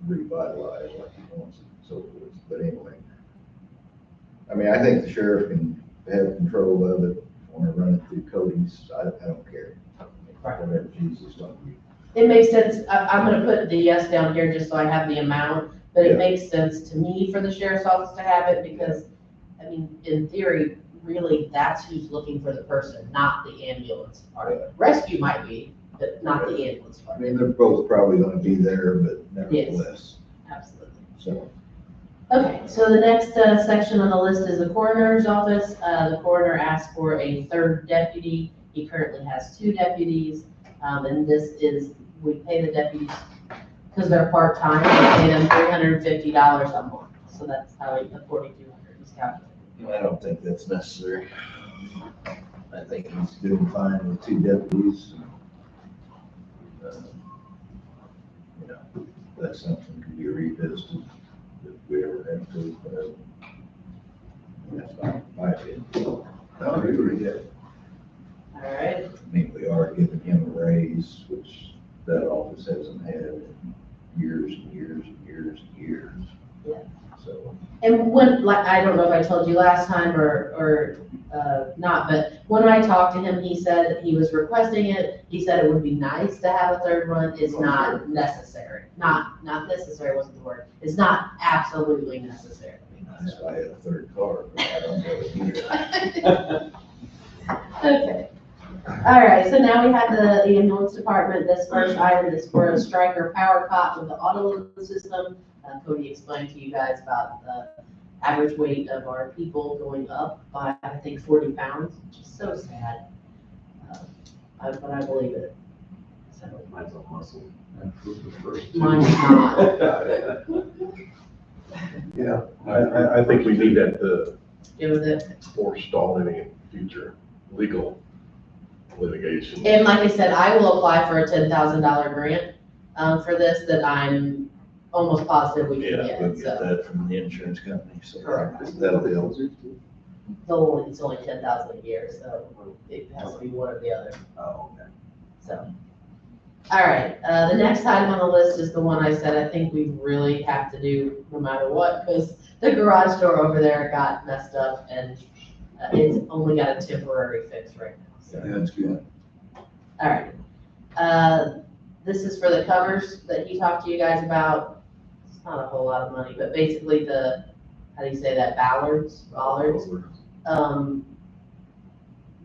revitalized like he wants it and so forth. But anyway, I mean, I think the sheriff can have control of it. Want to run it through Cody's, I don't care. Whatever Jesus wants you. It makes sense, I'm gonna put the yes down here just so I have the amount, but Yeah. it makes sense to me for the sheriff's office to have it because, I mean, in theory, really, that's who's looking for the person, not the ambulance part of it. Rescue might be, but not the ambulance I part. mean, they're both probably gonna be there, but nevertheless, Absolutely. so. Okay, so the next section on the list is the coroner's office. The coroner asked for a third deputy. He currently has 2 deputies. And this is, we pay the deputies because they're part-time, we pay them $350 a month. So that's how the 4,200 is calculated. I don't think that's necessary. I think he's doing fine with 2 deputies. You know, that's something can be revisited if we ever have to, that's my opinion. No, I agree, yeah. All right, I mean, we are giving him a raise, which that office hasn't had in years and years and years and years. Yeah. So, and when, like, I don't know if I told you last time or not, but when I talked to him, he said that he was requesting it. He said it would be nice to have a third one. It's not necessary. Not necessary wasn't the word. It's not absolutely necessary. nice if I had a third car, but I don't know it either. Okay. All right, so now we have the ambulance department. This first item is for a Stryker power cot with the auto system. Cody explained to you guys about the average weight of our people going up by, I think, 40 pounds, which is so sad. But I believe it. So Mine's on muscle. That's the first. mine's not. Yeah, I think we need that to It was it. forestall any future legal litigation. And like I said, I will apply for a $10,000 grant for this that I'm almost positive we can Yeah, we'll get. get So that from the insurance company, so Correct. that'll help. it's only 10,000 a year, so it has to be one or the other. Oh, okay. So, all right, the next item on the list is the one I said I think we really have to do no matter what, because the garage door over there got messed up and it's only got a temporary fix right now. So, That's good. all right. This is for the covers that he talked to you guys about. It's not a whole lot of money, but basically the, how do you say that, bollards?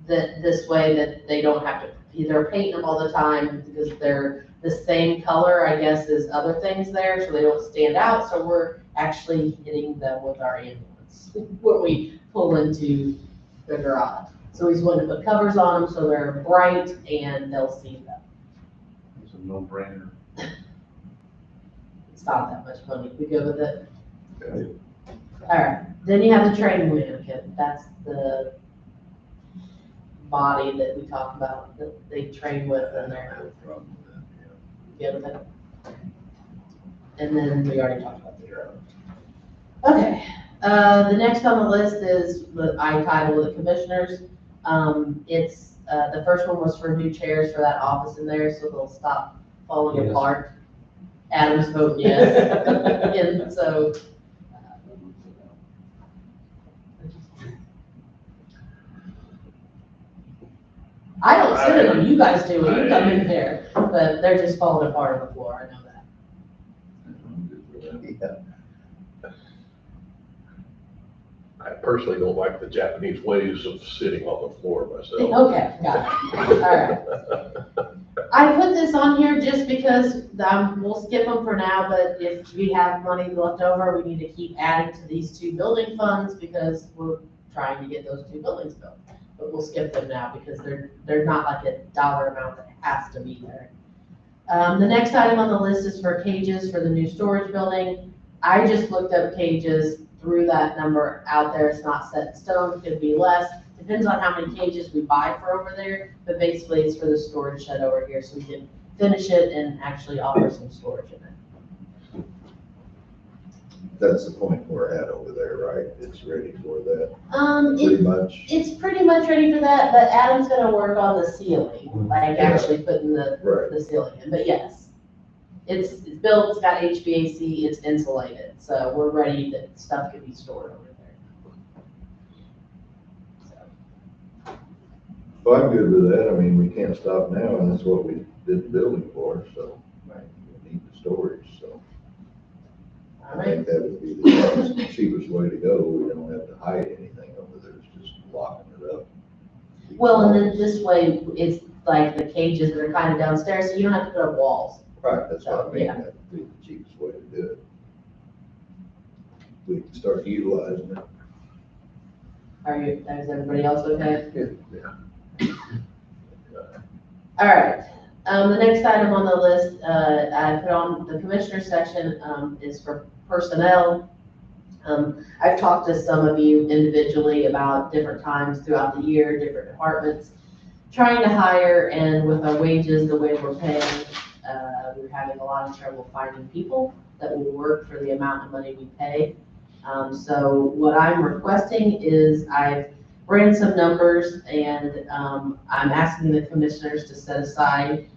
That this way that they don't have to, they're painting them all the time because they're the same color, I guess, as other things there, so they don't stand out. So we're actually hitting them with our ambulance when we pull into the garage. So he's wanting to put covers on them so they're bright and they'll see them. It's a no-brainer. It's not that much money. We go with it. Okay. All right, then you have the training mannequin. That's the body that we talked about, that they train with and they're No problem with that, good with it. And then we already talked about the drone. Okay, the next on the list is the I title of the commissioners. It's, the first one was for new chairs for that office in there, so they'll stop falling Yes. apart. Adam's voting yes. And so, I don't sit in them, you guys do, when you come in there, but they're just falling apart on the floor, I know that. I'm good for that. Yeah, I personally don't like the Japanese ways of sitting on the floor myself. Okay, got it, all right. I put this on here just because, we'll skip them for now, but if we have money left over, we need to keep adding to these 2 building funds because we're trying to get those 2 buildings built. But we'll skip them now because they're not like a dollar amount that has to be there. The next item on the list is for cages for the new storage building. I just looked up cages, threw that number out there. It's not set in stone, could be less. Depends on how many cages we buy for over there, but basically it's for the storage shed over here so we can finish it and actually offer some storage in it. That's the point we're at over there, right? It's ready for that, It pretty much. It's pretty much ready for that, but Adam's gonna work on the ceiling, like actually putting Right. the ceiling in, but yes. it's built, it's got HVAC, it's insulated, so we're ready that stuff can be stored over there. So, Well, I'm good with that. I mean, we can't stop now, and that's what we did the building for, so. We need the storage, so. all I right, think that would be the cheapest way to go. We don't have to hide anything over there, it's just locking it up. well, and then this way, it's like the cages that are kind of downstairs, so you don't have to put up walls. Right, that's what I mean, Yeah. that would be the cheapest way to do it. We can start utilizing it. Is everybody else okay? Yeah. All right, the next item on the list, I put on the commissioner section, is for personnel. I've talked to some of you individually about different times throughout the year, different departments, trying to hire, and with our wages, the way we're paying, we're having a lot of trouble finding people that will work for the amount of money we pay. So what I'm requesting is I've ran some numbers, and I'm asking the commissioners to set aside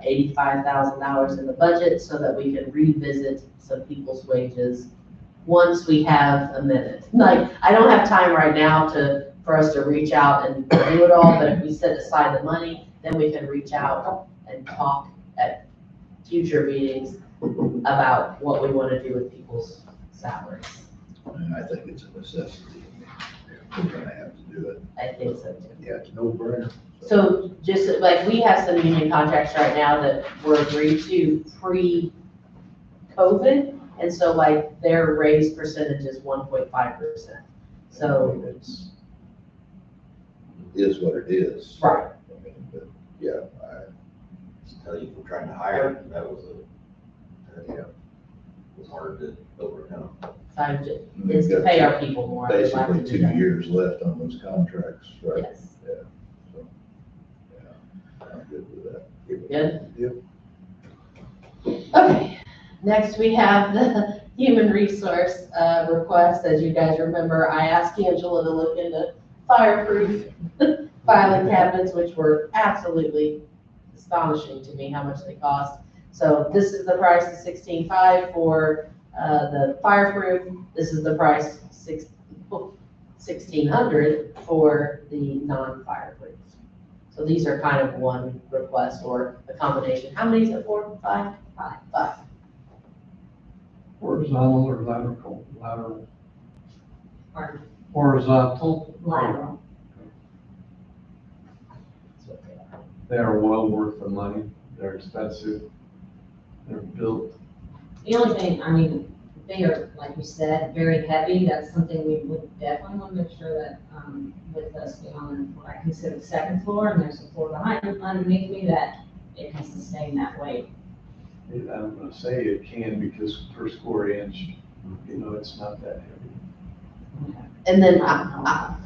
$85,000 in the budget so that we can revisit some people's wages once we have a minute. Like, I don't have time right now for us to reach out and do it all, but if we set aside the money, then we can reach out and talk at future meetings about what we want to do with people's salaries. And I think it's a necessity. We're gonna have to do it. I think so too. Yeah, it's no brainer. So just like, we have some union contracts right now that were agreed to pre-COVID. And so like their raise percentage is 1.5%. So, It's, is what it is. right, I mean, but, yeah, Just tell you, from trying to hire, that was yeah. was hard to overcome. so is We've to got pay our people more. I would like to basically do 2 that. years left on those contracts, right? Yes, So, yeah, I'm good with that. good? Yep. Okay, next we have the human resource request. As you guys remember, I asked Angela to look into fireproof filing cabinets, which were absolutely astonishing to me how much they cost. So this is the price of $16,500 for the fireproof. This is the price $1,600 for the non-fireproof. So these are kind of one request or a combination. How many is it for? Five? Five. Horizontal or lateral? Lateral. Pardon? Horizontal. Lateral. That's what they are. They are well worth the money. They're expensive. They're built. The only thing, I mean, they are, like you said, very heavy. That's something we would definitely want to make sure that, with us being on what I consider the second floor, and there's a floor underneath me, that it can sustain that weight. I'm gonna say it can because per square inch, you know, it's not that heavy. And then I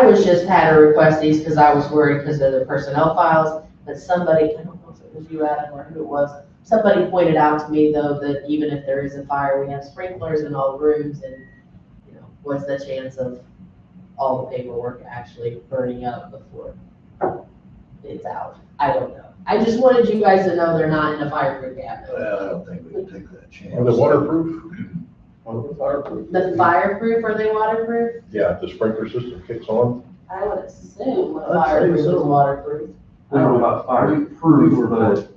was just had to request these because I was worried because of the personnel files, but somebody, I don't know if it was you, Adam, or who it was, somebody pointed out to me though that even if there is a fire, we have sprinklers in all the rooms, and, you know, what's the chance of all the paperwork actually burning up before it's out? I don't know. I just wanted you guys to know they're not in a fireproof cabinet. Well, I don't think we can take that chance. Are they waterproof? Fireproof. The fireproof, are they waterproof? Yeah, the sprinkler system kicks on. I would assume a I'd say fireproof is so. waterproof. I don't know about fireproof, but,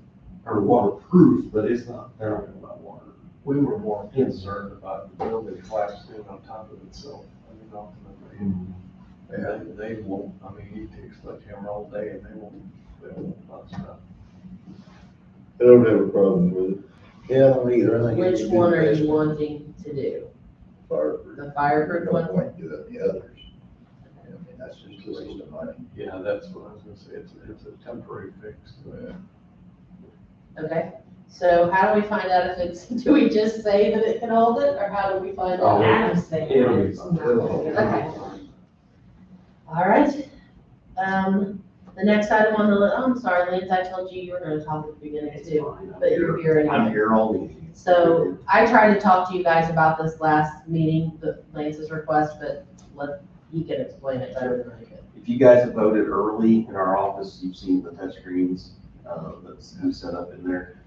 or waterproof, but it's not, they're not about water. We were more concerned about the building collapsing in on top of itself. I mean, ultimately, they won't, I mean, he takes sledgehammer all day and they won't bust up. I don't have a problem with it. Yeah, I don't either. I think it Which would be one the are best you wanting to do? Fireproof. The fireproof No one? point doing the others. I mean, that's just a waste of money. Yeah, that's what I was gonna say. It's a temporary fix. Okay, so how do we find out if it's, do we just say that it can hold it, or how do we find Oh, out? Adam's saying It'll be it's fine. not. Okay. All right, the next item on the list, oh, I'm sorry, Lance, I told you you were gonna talk at the beginning too, but you're here I'm anyway. here all meeting. So I tried to talk to you guys about this last meeting, Lance's request, but he can explain it better than I could. If you guys have voted early in our office, you've seen the touchscreens, that's set up in there.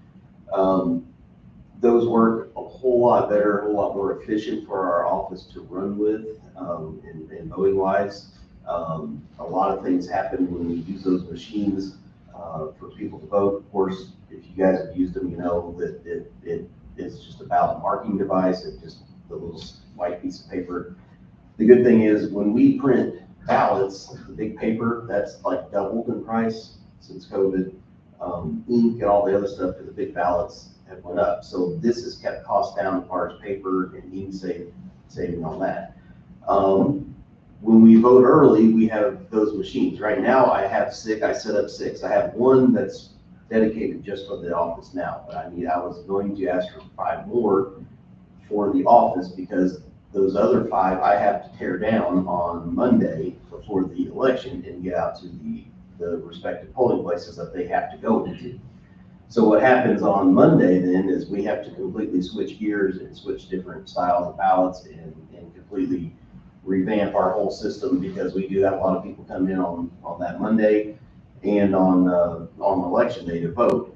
those work a whole lot better, a whole lot more efficient for our office to run with, and voting wise. A lot of things happen when we use those machines, for people to vote. Of course, if you guys have used them, you know that it's just a ballot marking device. It's just the little white piece of paper. The good thing is when we print ballots, the big paper, that's like doubled in price since COVID. Ink and all the other stuff for the big ballots have went up. So this has kept costs down as far as paper and ink saving on that. When we vote early, we have those machines. Right now, I set up 6. I have one that's dedicated just for the office now, but I was going to ask for 5 more for the office because those other 5 I have to tear down on Monday before the election and get out to the respective polling places that they have to go into. So what happens on Monday then is we have to completely switch gears and switch different styles of ballots and completely revamp our whole system because we do have a lot of people come in on that Monday and on election day to vote.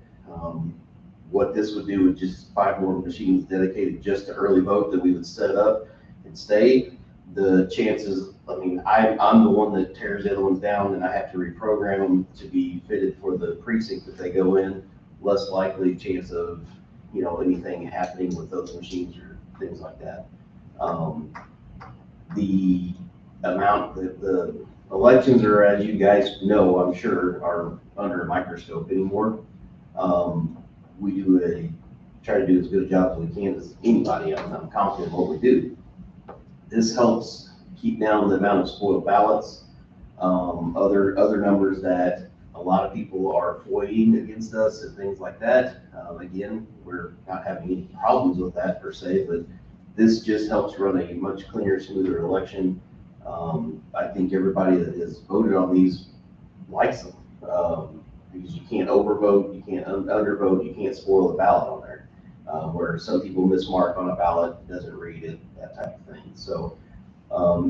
What this would do is just 5 more machines dedicated just to early vote that we would set up and stay. The chances, I mean, I'm the one that tears the other ones down and I have to reprogram them to be fitted for the precinct that they go in. Less likely chance of, you know, anything happening with those machines or things like that. The amount that the elections are, as you guys know, I'm sure, are under a microscope anymore. We try to do as good a job as we can as anybody. I'm confident in what we do. This helps keep down the amount of spoiled ballots. Other numbers that a lot of people are FOIAing against us and things like that. Again, we're not having any problems with that per se, but this just helps run a much cleaner, smoother election. I think everybody that has voted on these likes them, because you can't overvote, you can't undervote, you can't spoil the ballot on there. Where some people mismark on a ballot, doesn't read it, that type of thing. So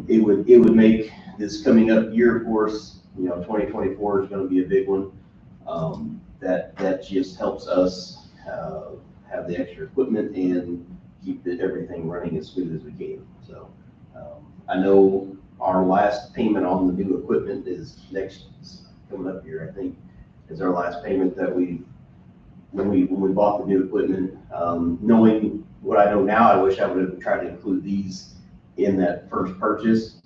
it would make this coming up year, of course, you know, 2024 is going to be a big one. That just helps us have the extra equipment and keep everything running as smooth as we can. So I know our last payment on the new equipment is coming up here, I think, is our last payment that when we bought the new equipment. Knowing what I know now, I wish I would have tried to include these in that first purchase.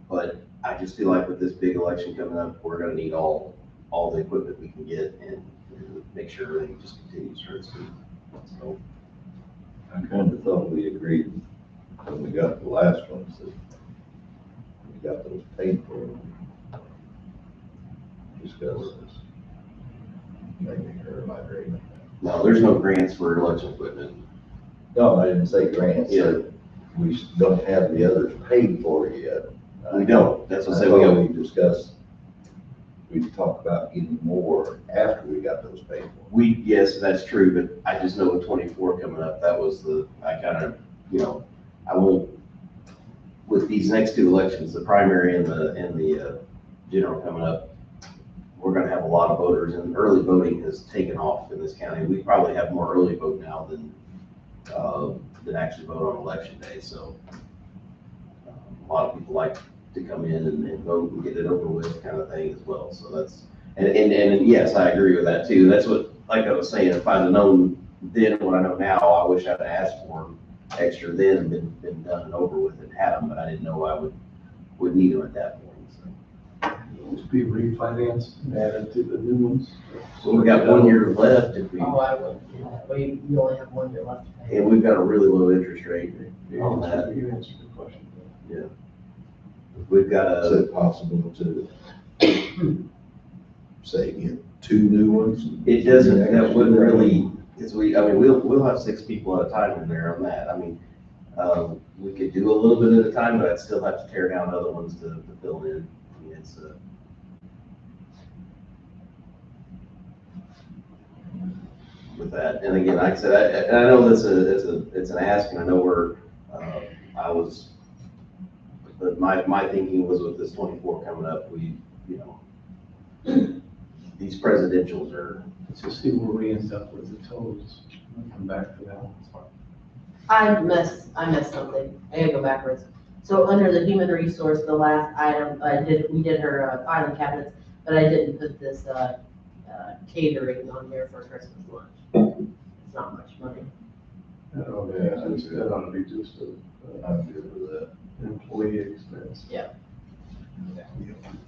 But I just feel like with this big election coming up, we're going to need all the equipment we can get and make sure everything just continues to run smooth. So I kind of thought we agreed when we got the last ones that we got those paid for. Discuss this. Maybe her my agreement. no, there's no grants for election equipment. No, I didn't say grants. Yeah. We don't have the others paid for yet. We don't. That's what I I say. thought we discussed, we talked about getting more after we got those paid for. Yes, that's true, but I just know with 24 coming up, that was I kind of, you know, I won't, with these next 2 elections, the primary and the general coming up, we're gonna have a lot of voters, and early voting has taken off in this county. We probably have more early vote now than actually vote on election day, so a lot of people like to come in and vote and get it over with kind of thing as well. So that's, and yes, I agree with that too. That's what, like I was saying, if I'd have known then what I know now, I wish I'd asked for them extra then and been done and over with and had them, but I didn't know I would need them at that point. So. To be refinanced and added to the new ones. So we got 1 year left if we, Oh, I would, we only have 1 year left to pay. and we've got a really low interest rate on that. You answered the question. We've got Is a, it possible to say get 2 new ones? it doesn't, that wouldn't really, because we'll have 6 people at a time in there on that. I mean, we could do a little bit at a time, but I'd still have to tear down other ones to fill in. I mean, it's with that. And again, like I said, I know it's an ask, and I know but my thinking was with this 24 coming up, these presidentials are, Let's just see where we end up with the totals. Come back to that. It's fine. I missed something. I gotta go backwards. So under the human resource, the last item, we did her filing cabinets, but I didn't put this, catering on here for Christmas lunch. It's not much money. That ought to Yeah, be just, that ought to be just I'm good with that. an employee expense.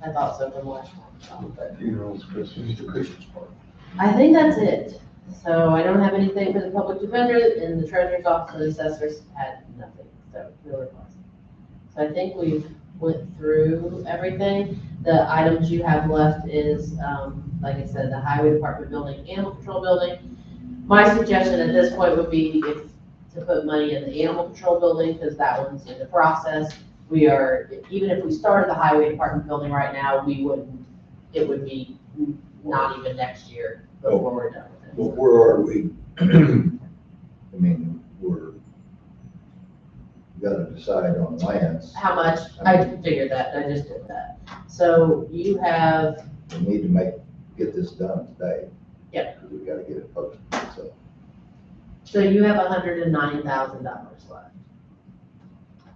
I thought so from last time. Funerals, Christmas. The Christmas party. I think that's it. So I don't have anything for the public defender, and the treasurer's office and assessors had nothing, so no request. So I think we've went through everything. The items you have left is, like I said, the highway department building, animal control building. My suggestion at this point would be to put money in the animal control building, because that one's in the process. We are, even if we started the highway department building right now, it would be not even next year before we're done with it. Well, where are we? I mean, we gotta decide on Lance. How much? I figured that, I just did that. So you have, We need to get this done today. Yep. We gotta get it posted, so. so you have $109,000 left,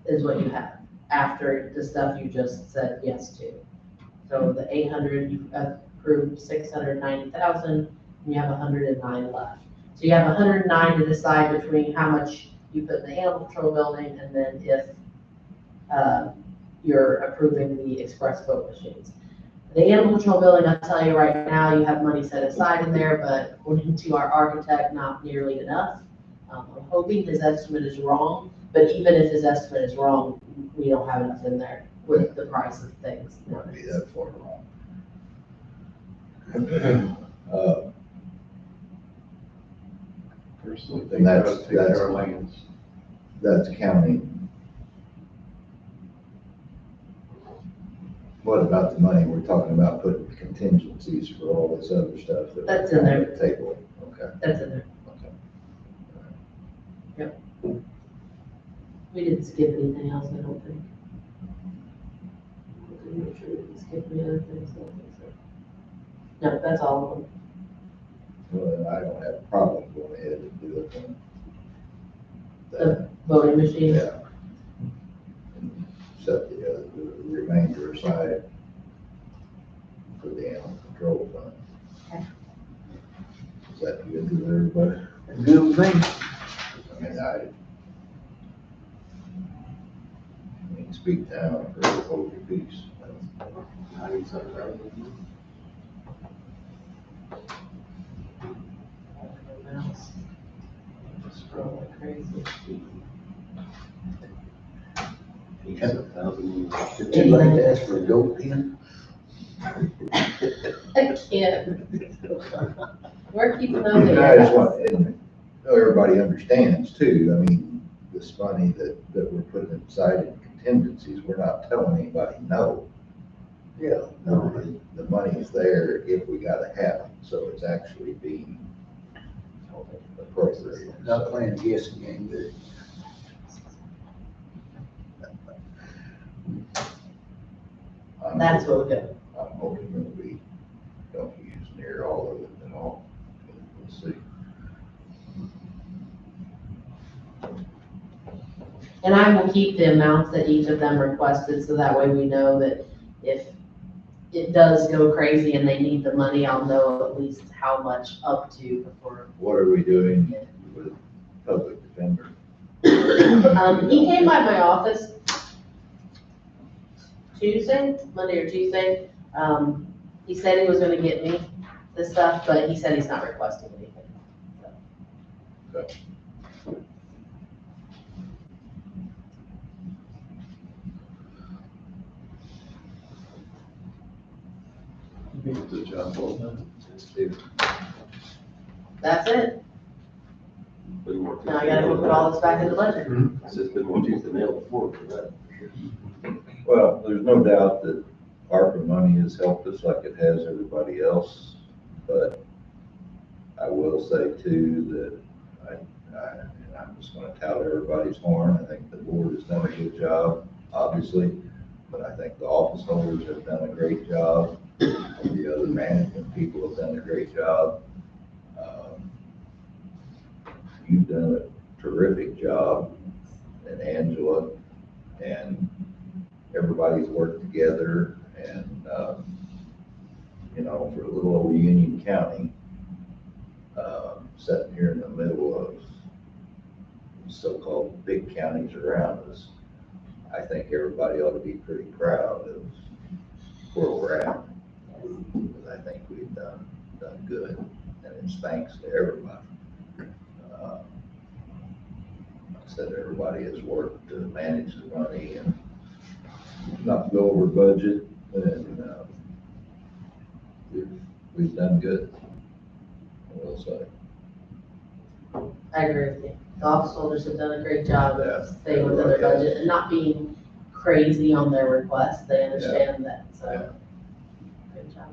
is what you have, after the stuff you just said yes to. So the 800, you approved 690,000, and you have 109 left. So you have 109 to decide between how much you put in the animal control building, and then if you're approving the express boat machines. The animal control building, I'll tell you right now, you have money set aside in there, but according to our architect, not nearly enough. I'm hoping his estimate is wrong, but even if his estimate is wrong, we don't have enough in there with the price of things. Won't be that far wrong. Personally, And think that's- about take care of lands. That's counting. What about the money we're talking about putting contingencies for all this other stuff? That's in there. On the table, okay. That's in there. Okay. We didn't skip anything else, I don't think. Let me make sure we didn't skip any other things, I don't think so. No, that's all of them. Well, then I don't have a problem going ahead and do it then. The voting machine. Yeah. And set the remainder aside for the animal control fund. Okay. Is that good with everybody? Good with me. I mean, I can speak down for hold your peace. Scroll like crazy. Would you like to ask for a goat pen? I can't. We're keeping those in. I just want, and so everybody understands too, I mean, this money that we're putting aside in contingencies, we're not telling anybody no. Yeah. No, the money is there if we gotta have it, so it's actually being appropriated. Not playing a guessing game, but That's what we're doing. I'm hoping that we don't use near all of it at all. We'll see. And I will keep the amounts that each of them requested, so that way we know that if it does go crazy and they need the money, I'll know at least how much up to before. What are we doing with public defender? He came by my office Monday or Tuesday. He said he was gonna get me the stuff, but he said he's not requesting anything. So. Okay. You get the job well done. That's it. Now I gotta go put all this back in the ledger. It's just been more tooth and nail before for that. Well, there's no doubt that ARPA money has helped us like it has everybody else, but I will say too that and I'm just gonna tout everybody's horn, I think the board has done a good job, obviously, but I think the office holders have done a great job, the other management people have done a great job. you've done a terrific job, and Angela, and everybody's worked together, and, you know, for little old Union County, sitting here in the middle of so-called big counties around us, I think everybody ought to be pretty proud of where we're at. Because I think we've done good, and it's thanks to everybody. Like I said, everybody has worked to manage the money and not go over budget, and we've done good, I will say. I agree with you. The office holders have done a great job Yeah. of staying within their budget and not being crazy on their requests. They understand that, Yeah. so. Good job.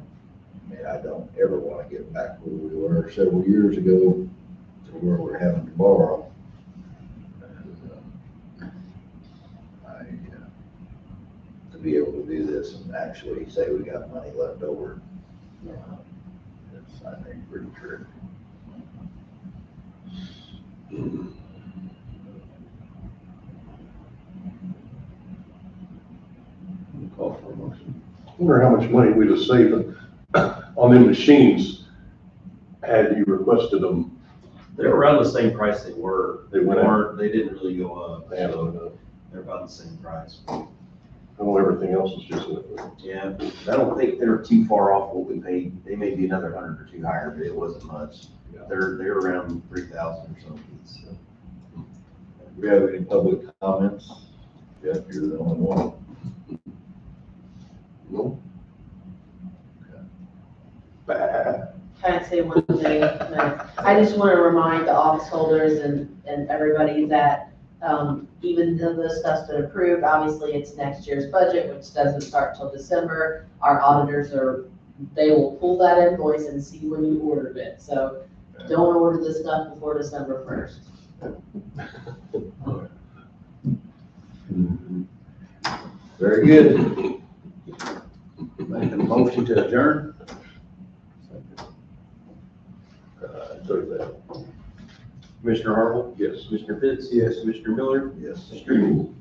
I mean, I don't ever want to get back where we were several years ago to where we're having to borrow. And, to be able to do this and actually say we got money left over, it's, I think, pretty true. Call for a motion. Wonder how much money we'd have saved on them machines had you requested them. They're around the same price they were. They went up. They didn't really go up, Yeah, so they're about the same price. I know everything else is just, Yeah, I don't think they're too far off what we paid. They may be another 100 or 2 higher, but it wasn't much. Yeah. They're around 3,000 or something, so. Do we have any public comments? Jeff, you're the only one. no. Can I say one thing? No. I just want to remind the office holders and everybody that, even though this stuff's been approved, obviously it's next year's budget, which doesn't start till December. Our auditors they will pull that invoice and see when you ordered it. So don't order this stuff before December 1st. Very good. Make a motion to adjourn? So that, Commissioner Harville? yes. Commissioner Pitts? Yes. Commissioner Miller? Yes. Mr. Green?